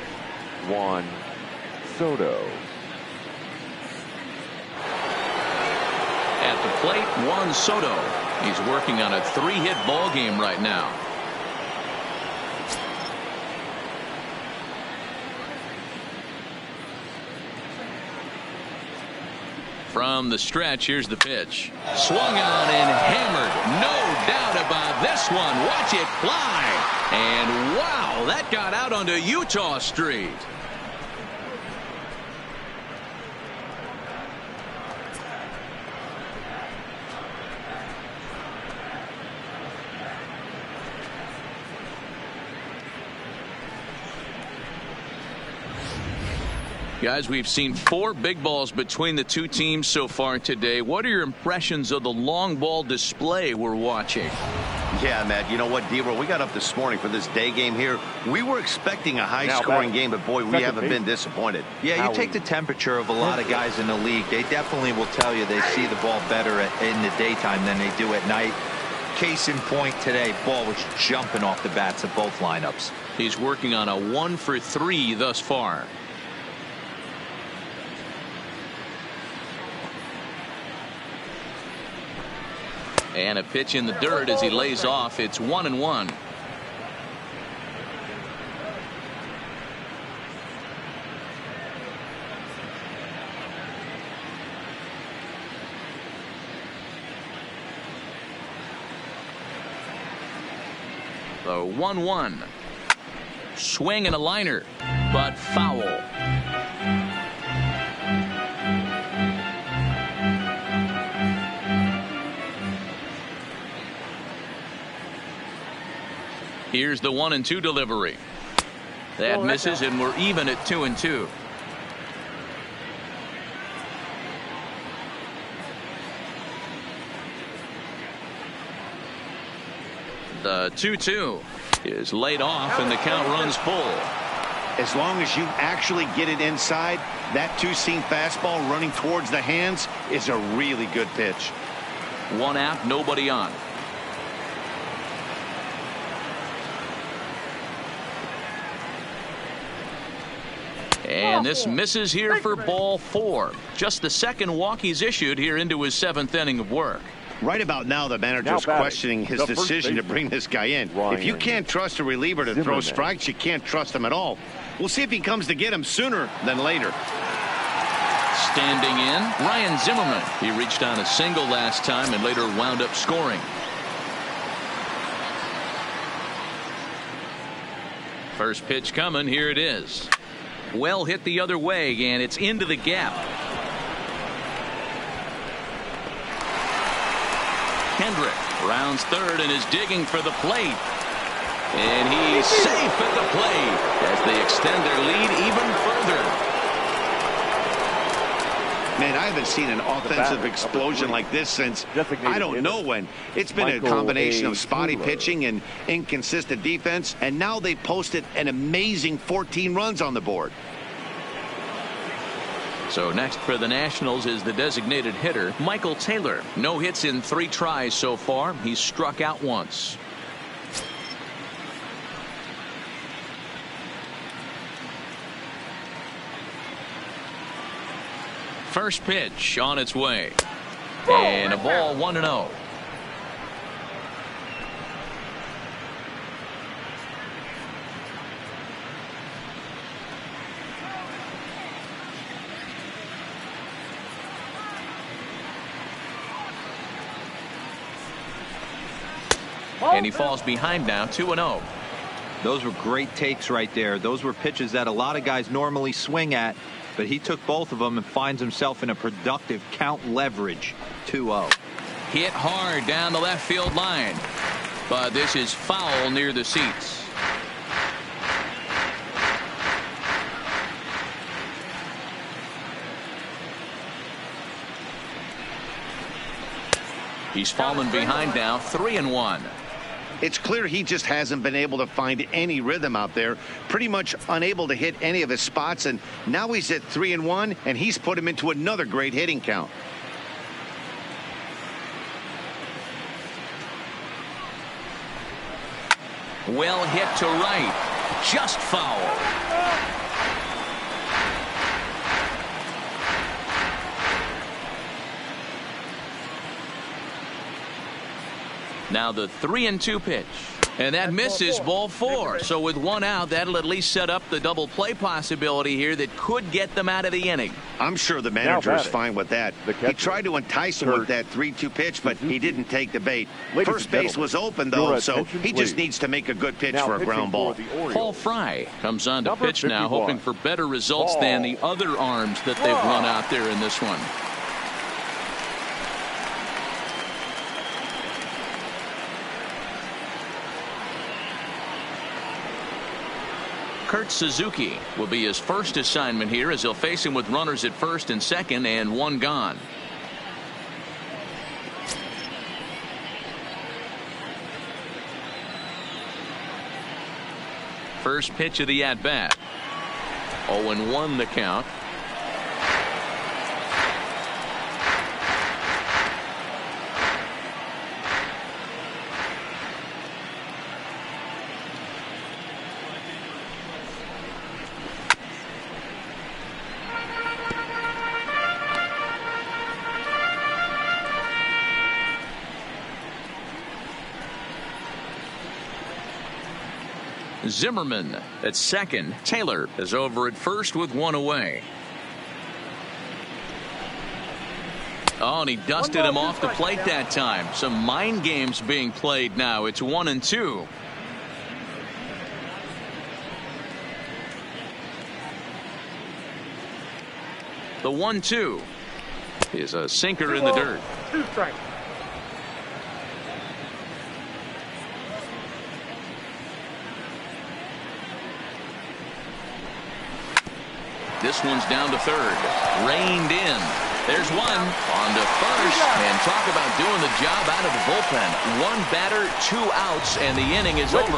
Juan Soto. At the plate, Juan Soto. He's working on a 3-hit ball game right now. From the stretch, here's the pitch. Swung on and hammered. No doubt about this one. Watch it fly. And wow, that got out onto Utah Street. Guys, we've seen 4 big balls between the two teams so far today. What are your impressions of the long ball display we're watching? Yeah, Matt, you know what, D-Roll, we got up this morning for this day game here. We were expecting a high-scoring game, but, boy, we haven't been disappointed. Yeah, you take the temperature of a lot of guys in the league. They definitely will tell you they see the ball better in the daytime than they do at night. Case in point today, ball was jumping off the bats of both lineups. He's working on a 1 for 3 thus far. And a pitch in the dirt as he lays off. It's 1-1. The 1-1. Swing and a liner, but foul. Here's the 1-2 delivery. That misses, and we're even at 2-2. The 2-2 is laid off, and the count runs full. As long as you actually get it inside, that two-seam fastball running towards the hands is a really good pitch. 1 out, nobody on. And this misses here for ball 4. Just the second walk he's issued here into his 7th inning of work. Right about now, the manager's questioning his decision to bring this guy in. If you can't trust a reliever to throw strikes, you can't trust him at all. We'll see if he comes to get him sooner than later. Standing in, Ryan Zimmerman. He reached on a single last time and later wound up scoring. First pitch coming. Here it is. Well hit the other way, and it's into the gap. Kendrick rounds third and is digging for the plate. And he's safe at the plate as they extend their lead even further. Man, I haven't seen an offensive explosion like this since I don't know when. It's been a combination of spotty pitching and inconsistent defense, and now they posted an amazing 14 runs on the board. So next for the Nationals is the designated hitter, Michael Taylor. No hits in 3 tries so far. He's struck out once. First pitch on its way. And a ball 1-0. And he falls behind now, 2-0. Those were great takes right there. Those were pitches that a lot of guys normally swing at, but he took both of them and finds himself in a productive count leverage. 2-0. Hit hard down the left field line, but this is foul near the seats. He's fallen behind now, 3-1. It's clear he just hasn't been able to find any rhythm out there. Pretty much unable to hit any of his spots, and now he's at 3-1, and he's put him into another great hitting count. Well hit to right. Just foul. Now the 3-2 pitch. And that misses, ball 4. So with one out, that'll at least set up the double play possibility here that could get them out of the inning. I'm sure the manager is fine with that. He tried to entice him with that 3-2 pitch, but he didn't take the bait. First base was open, though, so he just needs to make a good pitch for a ground ball. Paul Fry comes on to pitch now, hoping for better results than the other arms that they've run out there in this one. Kurt Suzuki will be his first assignment here as he'll face him with runners at first and second and one gone. First pitch of the at-bat. 0-1 the count. Zimmerman at second. Taylor is over at first with one away. Oh, and he dusted him off the plate that time. Some mind games being played now. It's 1-2. The 1-2 is a sinker in the dirt. 2 strikes. This one's down to third. Reined in. There's one. On to first. And talk about doing the job out of the bullpen. One batter, 2 outs, and the inning is over.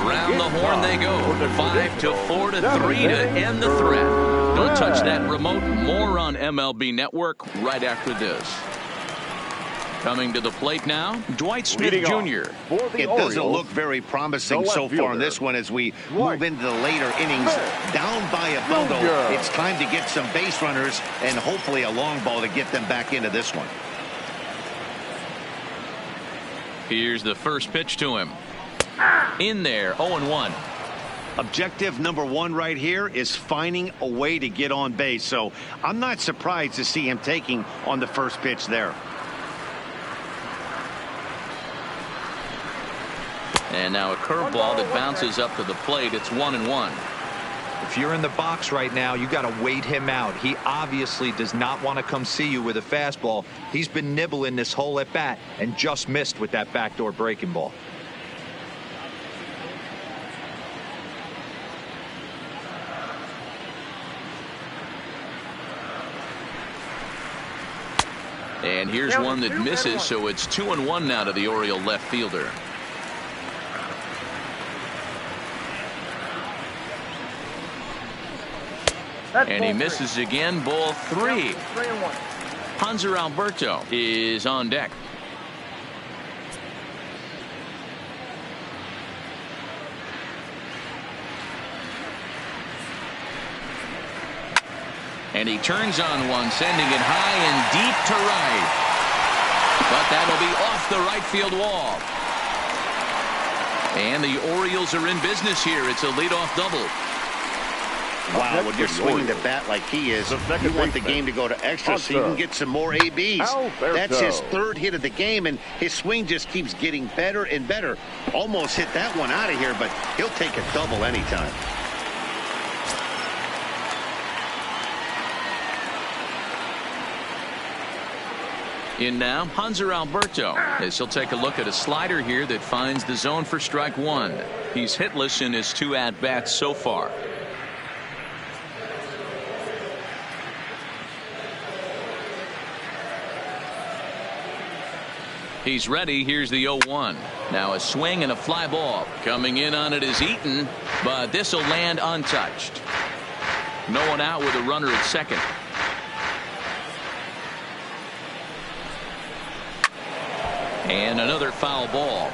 Around the horn they go. 5-4 to 3 to end the threat. Don't touch that remote. More on MLB Network right after this. Coming to the plate now, Dwight Smith Jr. It doesn't look very promising so far in this one as we move into the later innings. Down by a bundle, it's time to get some base runners and hopefully a long ball to get them back into this one. Here's the first pitch to him. In there, 0-1. Objective number 1 right here is finding a way to get on base. So I'm not surprised to see him taking on the first pitch there. And now a curveball that bounces up to the plate. It's 1-1. If you're in the box right now, you got to wait him out. He obviously does not want to come see you with a fastball. He's been nibbling this whole at bat and just missed with that backdoor breaking ball. And here's one that misses, so it's 2-1 now to the Oriole left fielder. And he misses again, ball 3. 3-1. Hanser Alberto is on deck. And he turns on one, sending it high and deep to right. But that'll be off the right field wall. And the Orioles are in business here. It's a leadoff double. Wow, when you're swinging the bat like he is, you want the game to go to extra so you can get some more ABs. That's his 3rd hit of the game, and his swing just keeps getting better and better. Almost hit that one out of here, but he'll take a double anytime. In now, Hanser Alberto, as he'll take a look at a slider here that finds the zone for strike 1. He's hitless in his 2 at-bats so far. He's ready. Here's the 0-1. Now a swing and a fly ball. Coming in on it is Eaton, but this will land untouched. No one out with a runner at second. And another foul ball.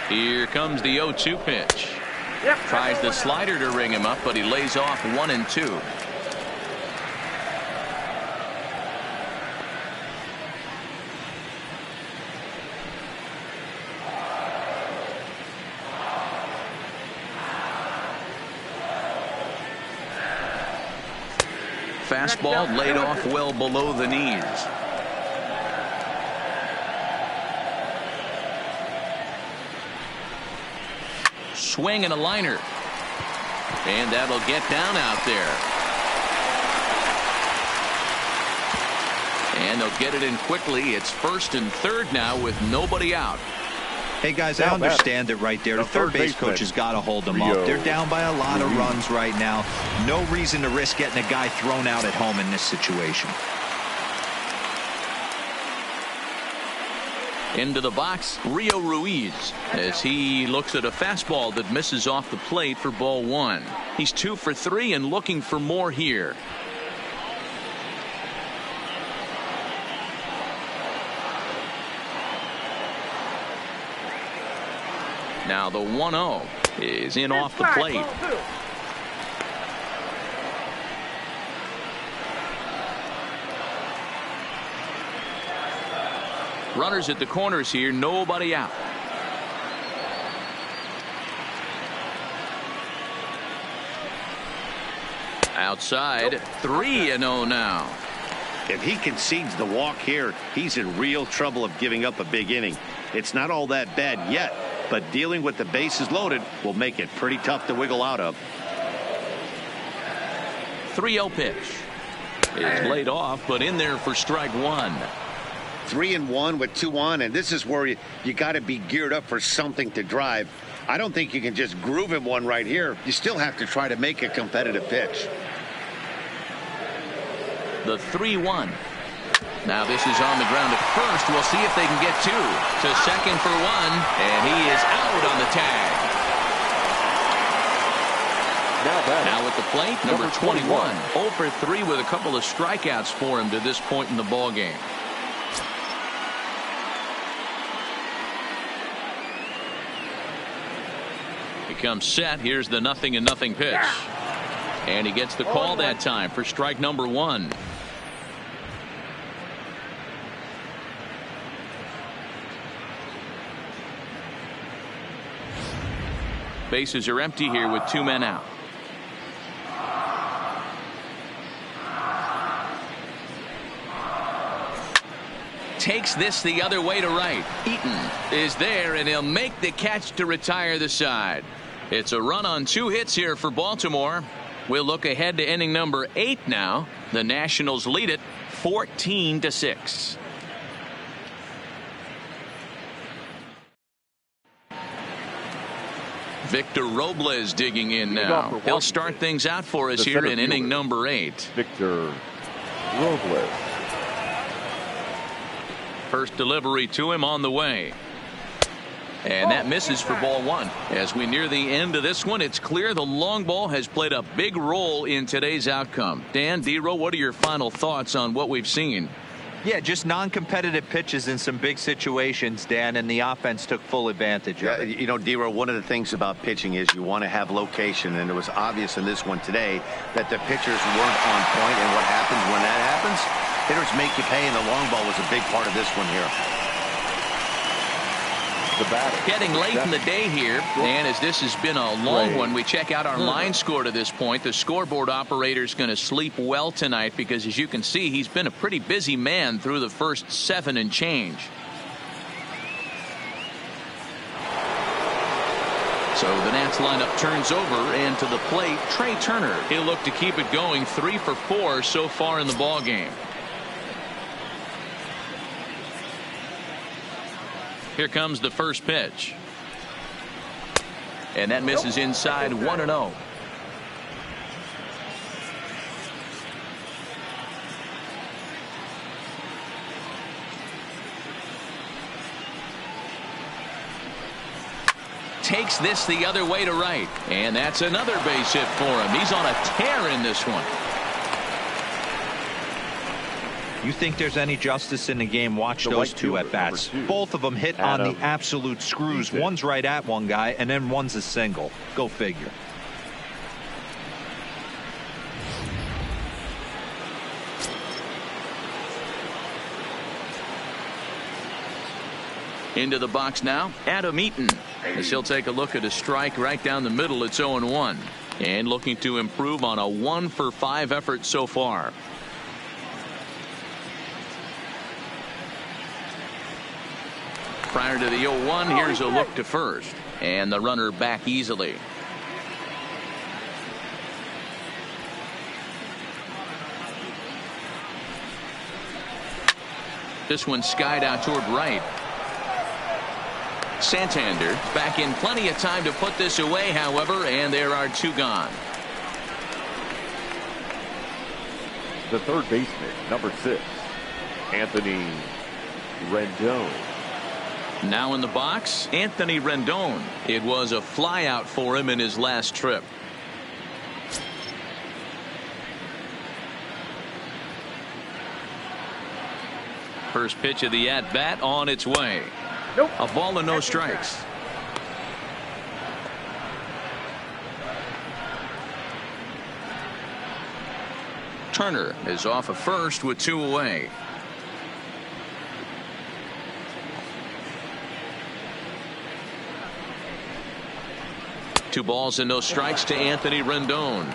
Here comes the 0-2 pitch. Tries the slider to ring him up, but he lays off 1-2. Fastball laid off well below the knees. Swing and a liner. And that'll get down out there. And they'll get it in quickly. It's 1st and 3rd now with nobody out. Hey, guys, I understand it right there. The third base coach has got to hold them up. They're down by a lot of runs right now. No reason to risk getting a guy thrown out at home in this situation. Into the box, Rio Ruiz, as he looks at a fastball that misses off the plate for ball 1. He's 2 for 3 and looking for more here. Now the 1-0 is in off the plate. Runners at the corners here, nobody out. Outside, 3-0 now. If he concedes the walk here, he's in real trouble of giving up a big inning. It's not all that bad yet, but dealing with the bases loaded will make it pretty tough to wiggle out of. 3-0 pitch is laid off, but in there for strike 1. 3-1 with 2 on, and this is where you got to be geared up for something to drive. I don't think you can just groove him one right here. You still have to try to make a competitive pitch. The 3-1. Now this is on the ground at first. We'll see if they can get 2 to second for 1, and he is out on the tag. Now at the plate, number 21. 0 for 3 with a couple of strikeouts for him to this point in the ball game. He comes set. Here's the 0-0 pitch. And he gets the call that time for strike number 1. Bases are empty here with 2 men out. Takes this the other way to right. Eaton is there, and he'll make the catch to retire the side. It's a run on 2 hits here for Baltimore. We'll look ahead to inning number 8 now. The Nationals lead it 14-6. Victor Robles digging in now. He'll start things out for us here in inning number 8. Victor Robles. First delivery to him on the way. And that misses for ball 1. As we near the end of this one, it's clear the long ball has played a big role in today's outcome. Dan, D-Row, what are your final thoughts on what we've seen? Yeah, just non-competitive pitches in some big situations, Dan, and the offense took full advantage of it. You know, D-Row, one of the things about pitching is you want to have location, and it was obvious in this one today that the pitchers weren't on point, and what happens when that happens? Hitters make you pay, and the long ball was a big part of this one here. Getting late in the day here, and as this has been a long one, we check out our line score to this point. The scoreboard operator is going to sleep well tonight because, as you can see, he's been a pretty busy man through the first 7 and change. So the Nats lineup turns over, and to the plate, Trey Turner. He'll look to keep it going. 3 for 4 so far in the ball game. Here comes the first pitch. And that misses inside 1-0. Takes this the other way to right. And that's another base hit for him. He's on a tear in this one. You think there's any justice in the game? Watch those two at bats. Both of them hit on the absolute screws. One's right at one guy, and then one's a single. Go figure. Into the box now, Adam Eaton, as he'll take a look at a strike right down the middle. It's 0-1, and looking to improve on a 1-for-5 effort so far. Prior to the 0-1, here's a look to first, and the runner back easily. This one skied out toward right. Santander back in plenty of time to put this away, however, and there are two gone. The third baseman, number 6, Anthony Rendon. Now in the box, Anthony Rendon. It was a flyout for him in his last trip. First pitch of the at-bat on its way. Nope. A ball and no strikes. Turner is off of first with 2 away. Two balls and no strikes to Anthony Rendon.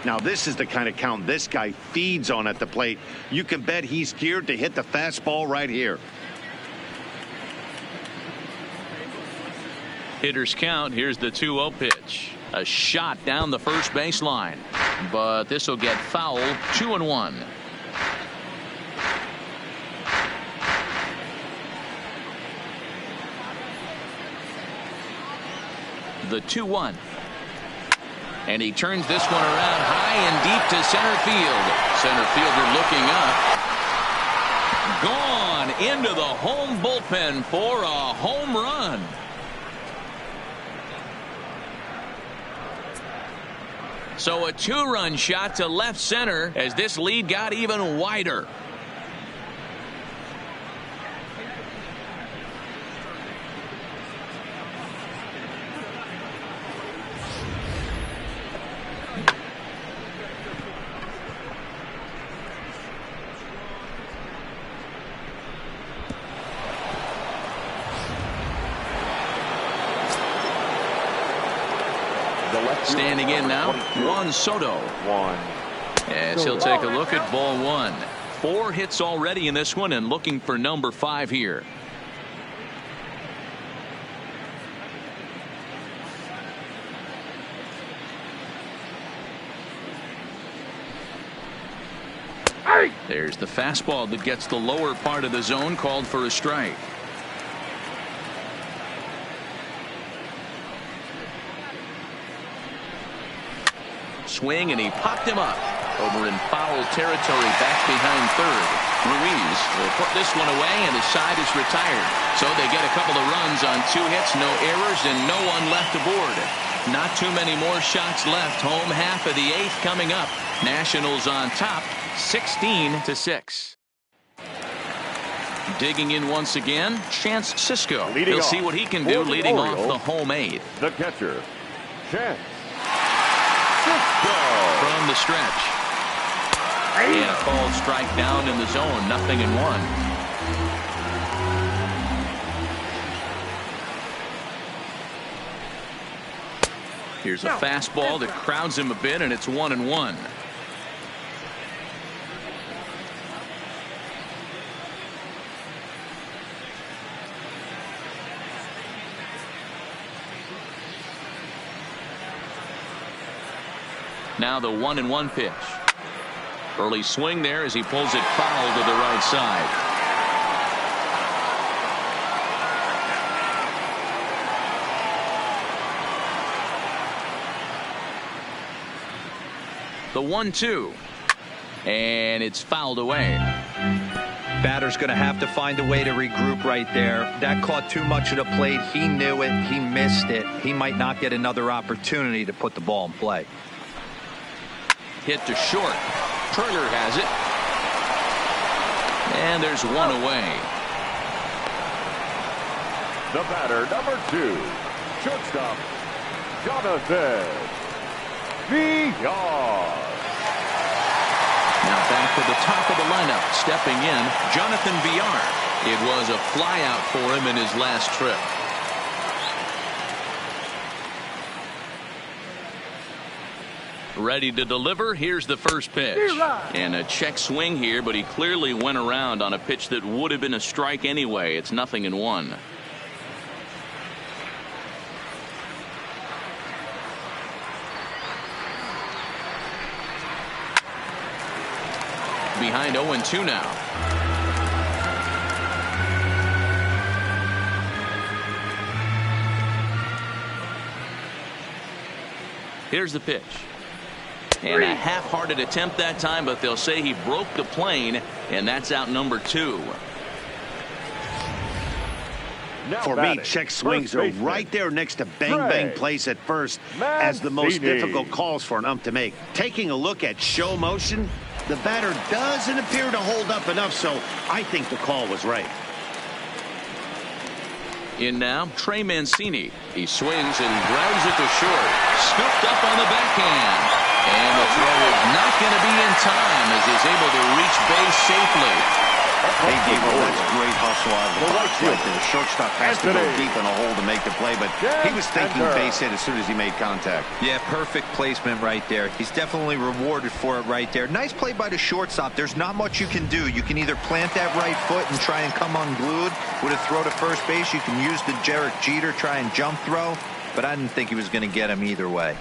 Now this is the kind of count this guy feeds on at the plate. You can bet he's geared to hit the fastball right here. Hitters count. Here's the 2-0 pitch. A shot down the first baseline, but this will get fouled. 2-1. The 2-1. And he turns this one around high and deep to center field. Center fielder looking up. Gone into the home bullpen for a home run. So a 2-run shot to left center as this lead got even wider. Standing in now, Juan Soto. As he'll take a look at ball 1. 4 hits already in this one and looking for number 5 here. There's the fastball that gets the lower part of the zone, called for a strike. Swing, and he popped him up over in foul territory back behind third. Ruiz will put this one away, and his side is retired. So they get a couple of runs on 2 hits, no errors, and no one left aboard. Not too many more shots left. Home half of the 8th coming up. Nationals on top, 16-6. Digging in once again, Chance Cisco. He'll see what he can do leading off the home 8th. The catcher, Chance. From the stretch. And a called strike down in the zone. 0-1. Here's a fastball that crowds him a bit, and it's 1-1. Now the 1-1 pitch. Early swing there as he pulls it foul to the right side. The 1-2. And it's fouled away. Batter's going to have to find a way to regroup right there. That caught too much of the plate. He knew it. He missed it. He might not get another opportunity to put the ball in play. Hit to short. Turner has it. And there's one away. The batter, number 2, shortstop, Jonathan Villar. Now back to the top of the lineup. Stepping in, Jonathan Villar. It was a flyout for him in his last trip. Ready to deliver. Here's the first pitch. And a check swing here, but he clearly went around on a pitch that would have been a strike anyway. It's 0-1. Behind 0-2 now. Here's the pitch. And a half-hearted attempt that time, but they'll say he broke the plane, and that's out number 2. For me, check swings are right there next to bang-bang plays at first as the most difficult calls for an ump to make. Taking a look at show motion, the batter doesn't appear to hold up enough, so I think the call was right. In now, Trey Mancini. He swings and grounds it to short. Scooped up on the backhand. And the throw is not going to be in time as he's able to reach base safely. Hey, Debo, that's great hustle out of the box right there. The shortstop has to go deep in a hole to make the play, but he was thinking base hit as soon as he made contact. Yeah, perfect placement right there. He's definitely rewarded for it right there. Nice play by the shortstop. There's not much you can do. You can either plant that right foot and try and come unglued with a throw to first base. You can use the Derek Jeter, try and jump throw, but I didn't think he was going to get him either way.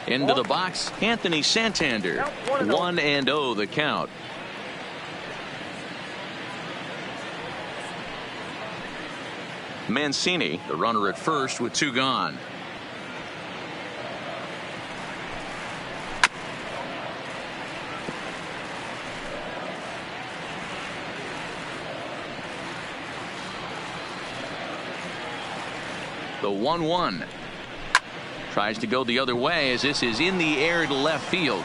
Into the box, Anthony Santander. 1-0 the count. Mancini, the runner at first with 2 gone. The 1-1. Tries to go the other way as this is in the air to left field.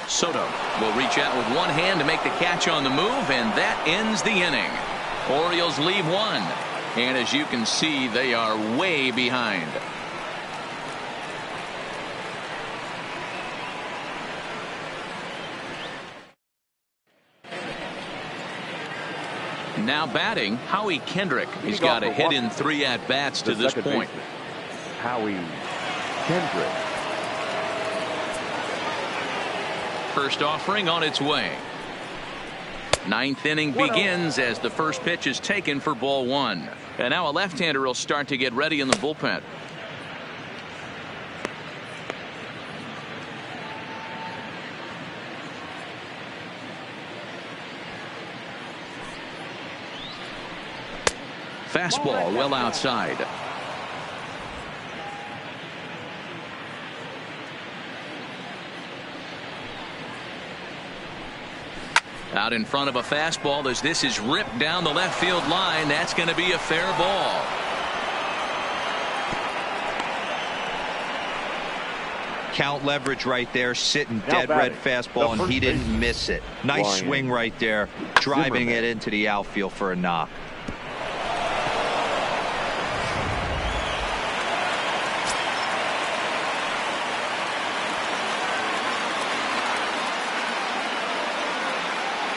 Soto will reach out with one hand to make the catch on the move, and that ends the inning. Orioles leave 1. And as you can see, they are way behind. Now batting, Howie Kendrick. He's got a hit in 3 at-bats to this point. Howie Kendrick. First offering on its way. 9th inning begins as the first pitch is taken for ball 1. And now a left-hander will start to get ready in the bullpen. Fastball well outside. Out in front of a fastball as this is ripped down the left field line. That's going to be a fair ball. Count leverage right there, sitting dead red fastball, and he didn't miss it. Nice swing right there, driving it into the outfield for a knock.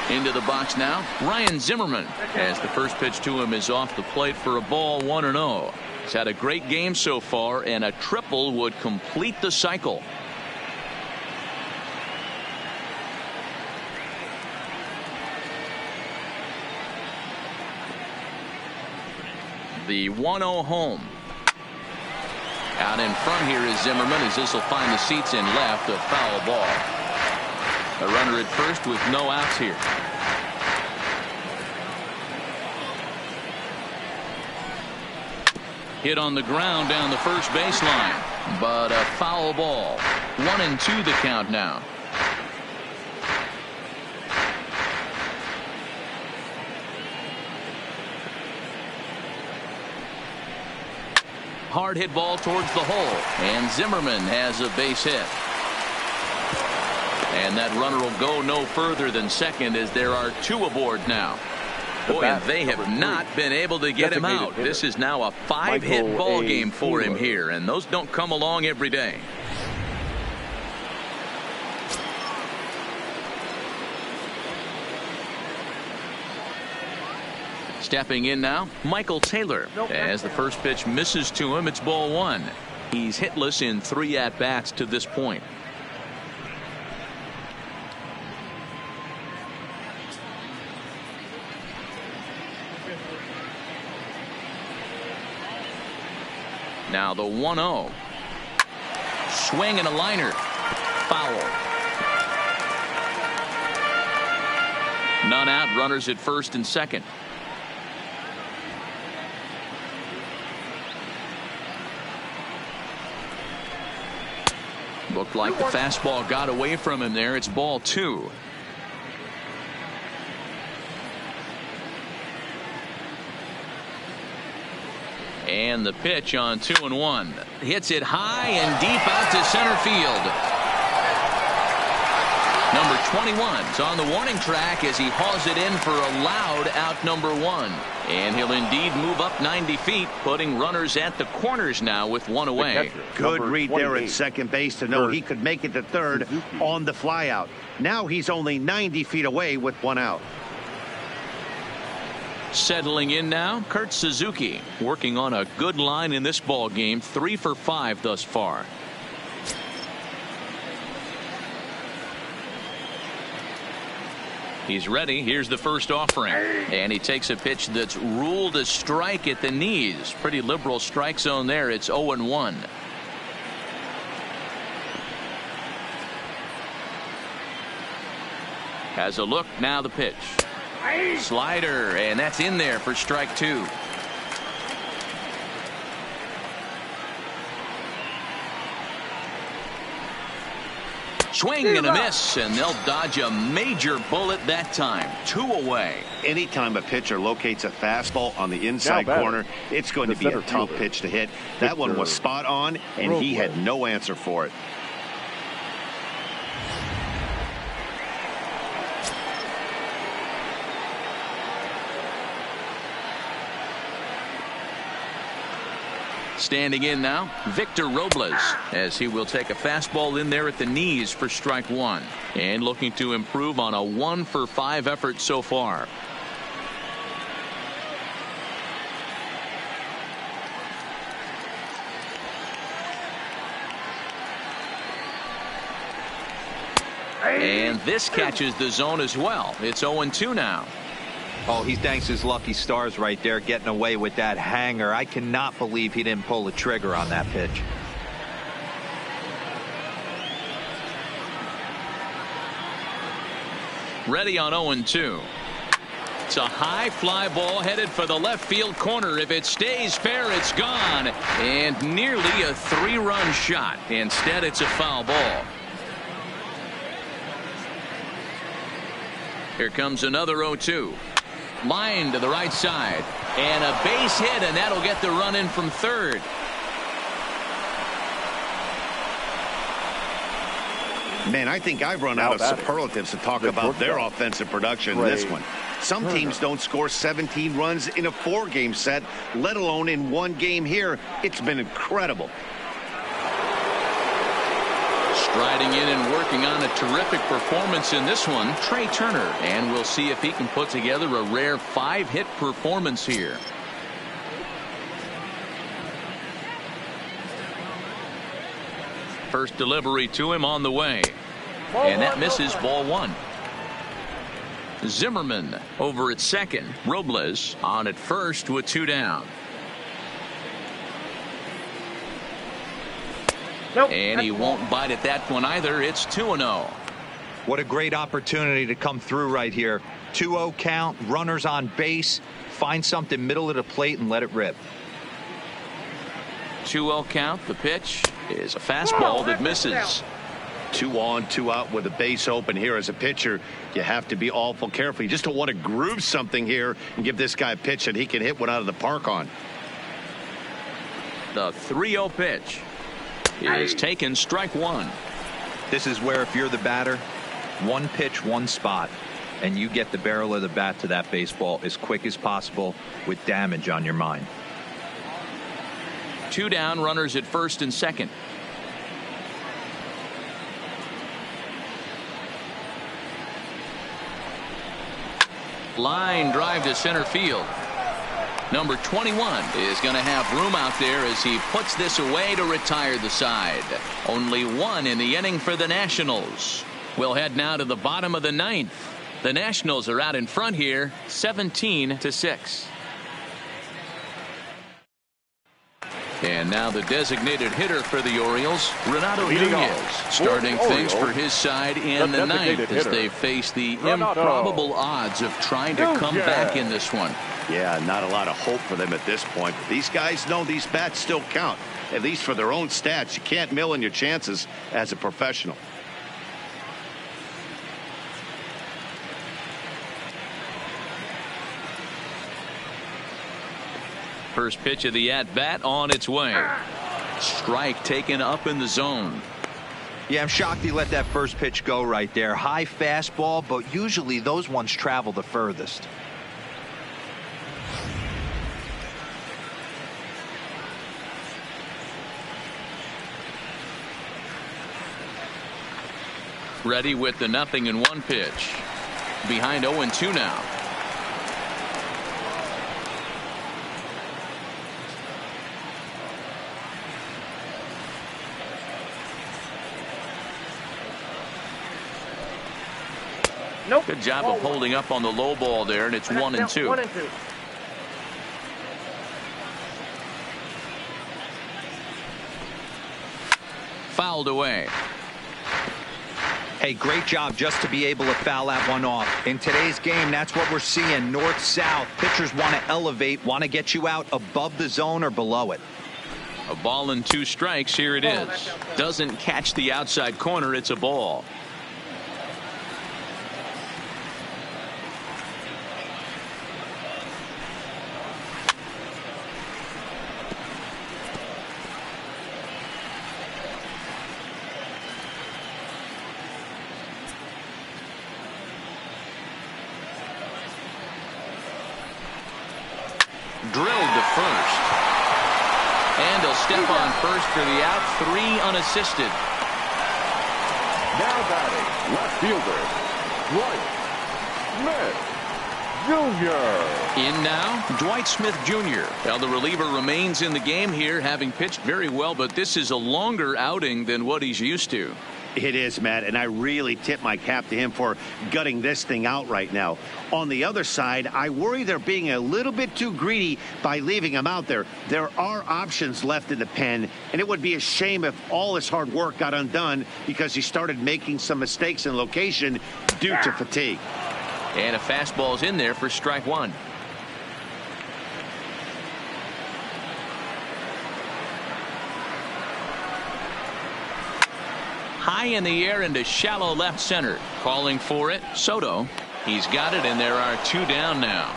Into the box now, Ryan Zimmerman, as the first pitch to him is off the plate for a ball 1-0. He's had a great game so far, and a triple would complete the cycle. The 1-0 home. Out in front here is Zimmerman as this will find the seats in left. A foul ball. A runner at first with no outs here. Hit on the ground down the first baseline, but a foul ball. 1-2 the count now. Hard hit ball towards the hole, and Zimmerman has a base hit. And that runner will go no further than second as there are 2 aboard now. Boy, and they have not been able to get him out. This is now a 5-hit ball game for him here, and those don't come along every day. Stepping in now, Michael Taylor. As the first pitch misses to him, it's ball 1. He's hitless in 3 at-bats to this point. Now the 1-0. Swing and a liner. Foul. None out. Runners at first and second. Looked like the fastball got away from him there. It's ball 2. And the pitch on 2-1. Hits it high and deep out to center field. Number 21's on the warning track as he hauls it in for a loud out number 1. And he'll indeed move up 90 feet, putting runners at the corners now with 1 away. Good read there at second base to know he could make it to third on the flyout. Now he's only 90 feet away with 1 out. Settling in now, Kurt Suzuki, working on a good line in this ball game, 3 for 5 thus far. He's ready. Here's the first offering. And he takes a pitch that's ruled a strike at the knees. Pretty liberal strike zone there. It's 0-1. Has a look. Now the pitch. Slider. And that's in there for strike 2. Swing and a miss, and they'll dodge a major bullet that time. 2 away. Anytime a pitcher locates a fastball on the inside corner, it's going to be a tough pitch to hit. That one was spot on, and he had no answer for it. Standing in now, Victor Robles, as he will take a fastball in there at the knees for strike 1. And looking to improve on a 1 for 5 effort so far. And this catches the zone as well. It's 0-2 now. Oh, he thanks his lucky stars right there, getting away with that hanger. I cannot believe he didn't pull the trigger on that pitch. Ready on 0-2. It's a high fly ball headed for the left field corner. If it stays fair, it's gone. And nearly a 3-run shot. Instead, it's a foul ball. Here comes another 0-2. Line to the right side, and a base hit, and that'll get the run in from third. Man, I think I've run out of superlatives to talk about their offensive production in this one. Some teams don't score 17 runs in a 4-game set, let alone in 1 game here. It's been incredible. Striding in and working on a terrific performance in this one, Trey Turner. And we'll see if he can put together a rare 5-hit performance here. First delivery to him on the way. And that misses ball 1. Zimmerman over at second. Robles on at first with 2 down. And he won't bite at that one either. It's 2-0. What a great opportunity to come through right here. 2-0 count, runners on base. Find something middle of the plate and let it rip. 2-0 count. The pitch is a fastball that misses. 2 on, 2 out with a base open here. As a pitcher, you have to be awful careful. You just don't want to groove something here and give this guy a pitch that he can hit one out of the park on. The 3-0 pitch is taken, strike 1. This is where, if you're the batter, 1 pitch, 1 spot. and you get the barrel of the bat to that baseball as quick as possible with damage on your mind. 2 down, runners at first and second. Line drive to center field. Number 21 is going to have room out there as he puts this away to retire the side. Only 1 in the inning for the Nationals. We'll head now to the bottom of the 9th. The Nationals are out in front here, 17-6. And now the designated hitter for the Orioles, Renato Nunez, starting things for his side in the 9th as they face the improbable odds of trying to come back in this one. Yeah, not a lot of hope for them at this point. But these guys know these bats still count, at least for their own stats. You can't mill in your chances as a professional. First pitch of the at-bat on its way. Strike taken up in the zone. Yeah, I'm shocked he let that first pitch go right there. High fastball, but usually those ones travel the furthest. Ready with the 0-1 pitch. Behind 0-2 now. Nope. Good job of holding up on the low ball there, and it's 1-2. 1-2. Fouled away. Hey, great job just to be able to foul that one off. In today's game, that's what we're seeing. North-south. Pitchers want to elevate, want to get you out above the zone or below it. A ball and 2 strikes. Here it is. Doesn't catch the outside corner. It's a ball. Drilled to first. And he'll step on first for the out. 3 unassisted. Now batting, left fielder, Dwight Smith Jr. In now, Dwight Smith Jr. Now the reliever remains in the game here, having pitched very well, but this is a longer outing than what he's used to. It is, Matt, and I really tip my cap to him for gutting this thing out right now. On the other side, I worry they're being a little bit too greedy by leaving him out there. There are options left in the pen, and it would be a shame if all his hard work got undone because he started making some mistakes in location due to fatigue. And a fastball's in there for strike 1. High in the air into shallow left center. Calling for it, Soto. He's got it, and there are 2 down now.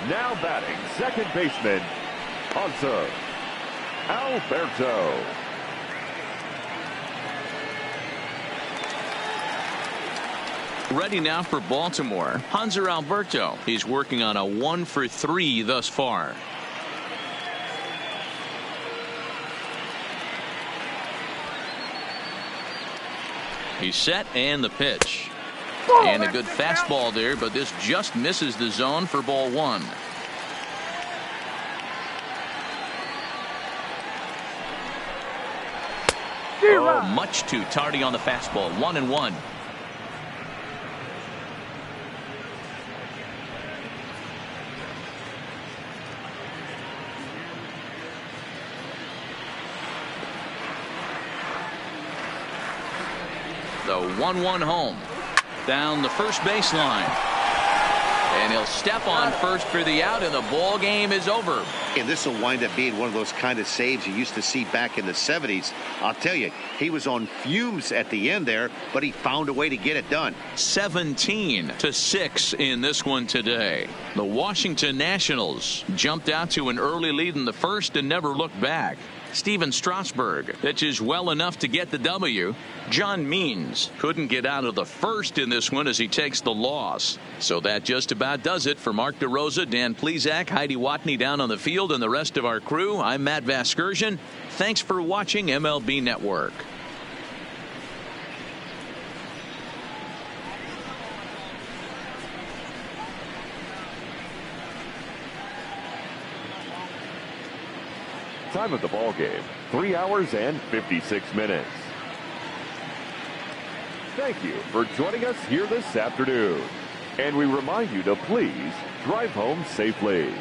Now batting, second baseman, Hanser Alberto. Ready now for Baltimore. Hanser Alberto. He's working on a 1-for-3 thus far. He's set, and the pitch. And a good fastball there, but this just misses the zone for ball 1. Oh, much too tardy on the fastball. 1-1. The 1-1 home. Down the first baseline. And he'll step on first for the out, and the ball game is over. And this will wind up being one of those kind of saves you used to see back in the 70s. I'll tell you, he was on fumes at the end there, but he found a way to get it done. 17-6 in this one today. The Washington Nationals jumped out to an early lead in the first and never looked back. Steven Strasburg pitches well enough to get the W. John Means couldn't get out of the first in this one as he takes the loss. So that just about does it for Mark DeRosa, Dan Plesac, Heidi Watney down on the field, and the rest of our crew. I'm Matt Vasgersian. Thanks for watching MLB Network. Time of the ball game, 3 hours and 56 minutes. Thank you for joining us here this afternoon. And we remind you to please drive home safely.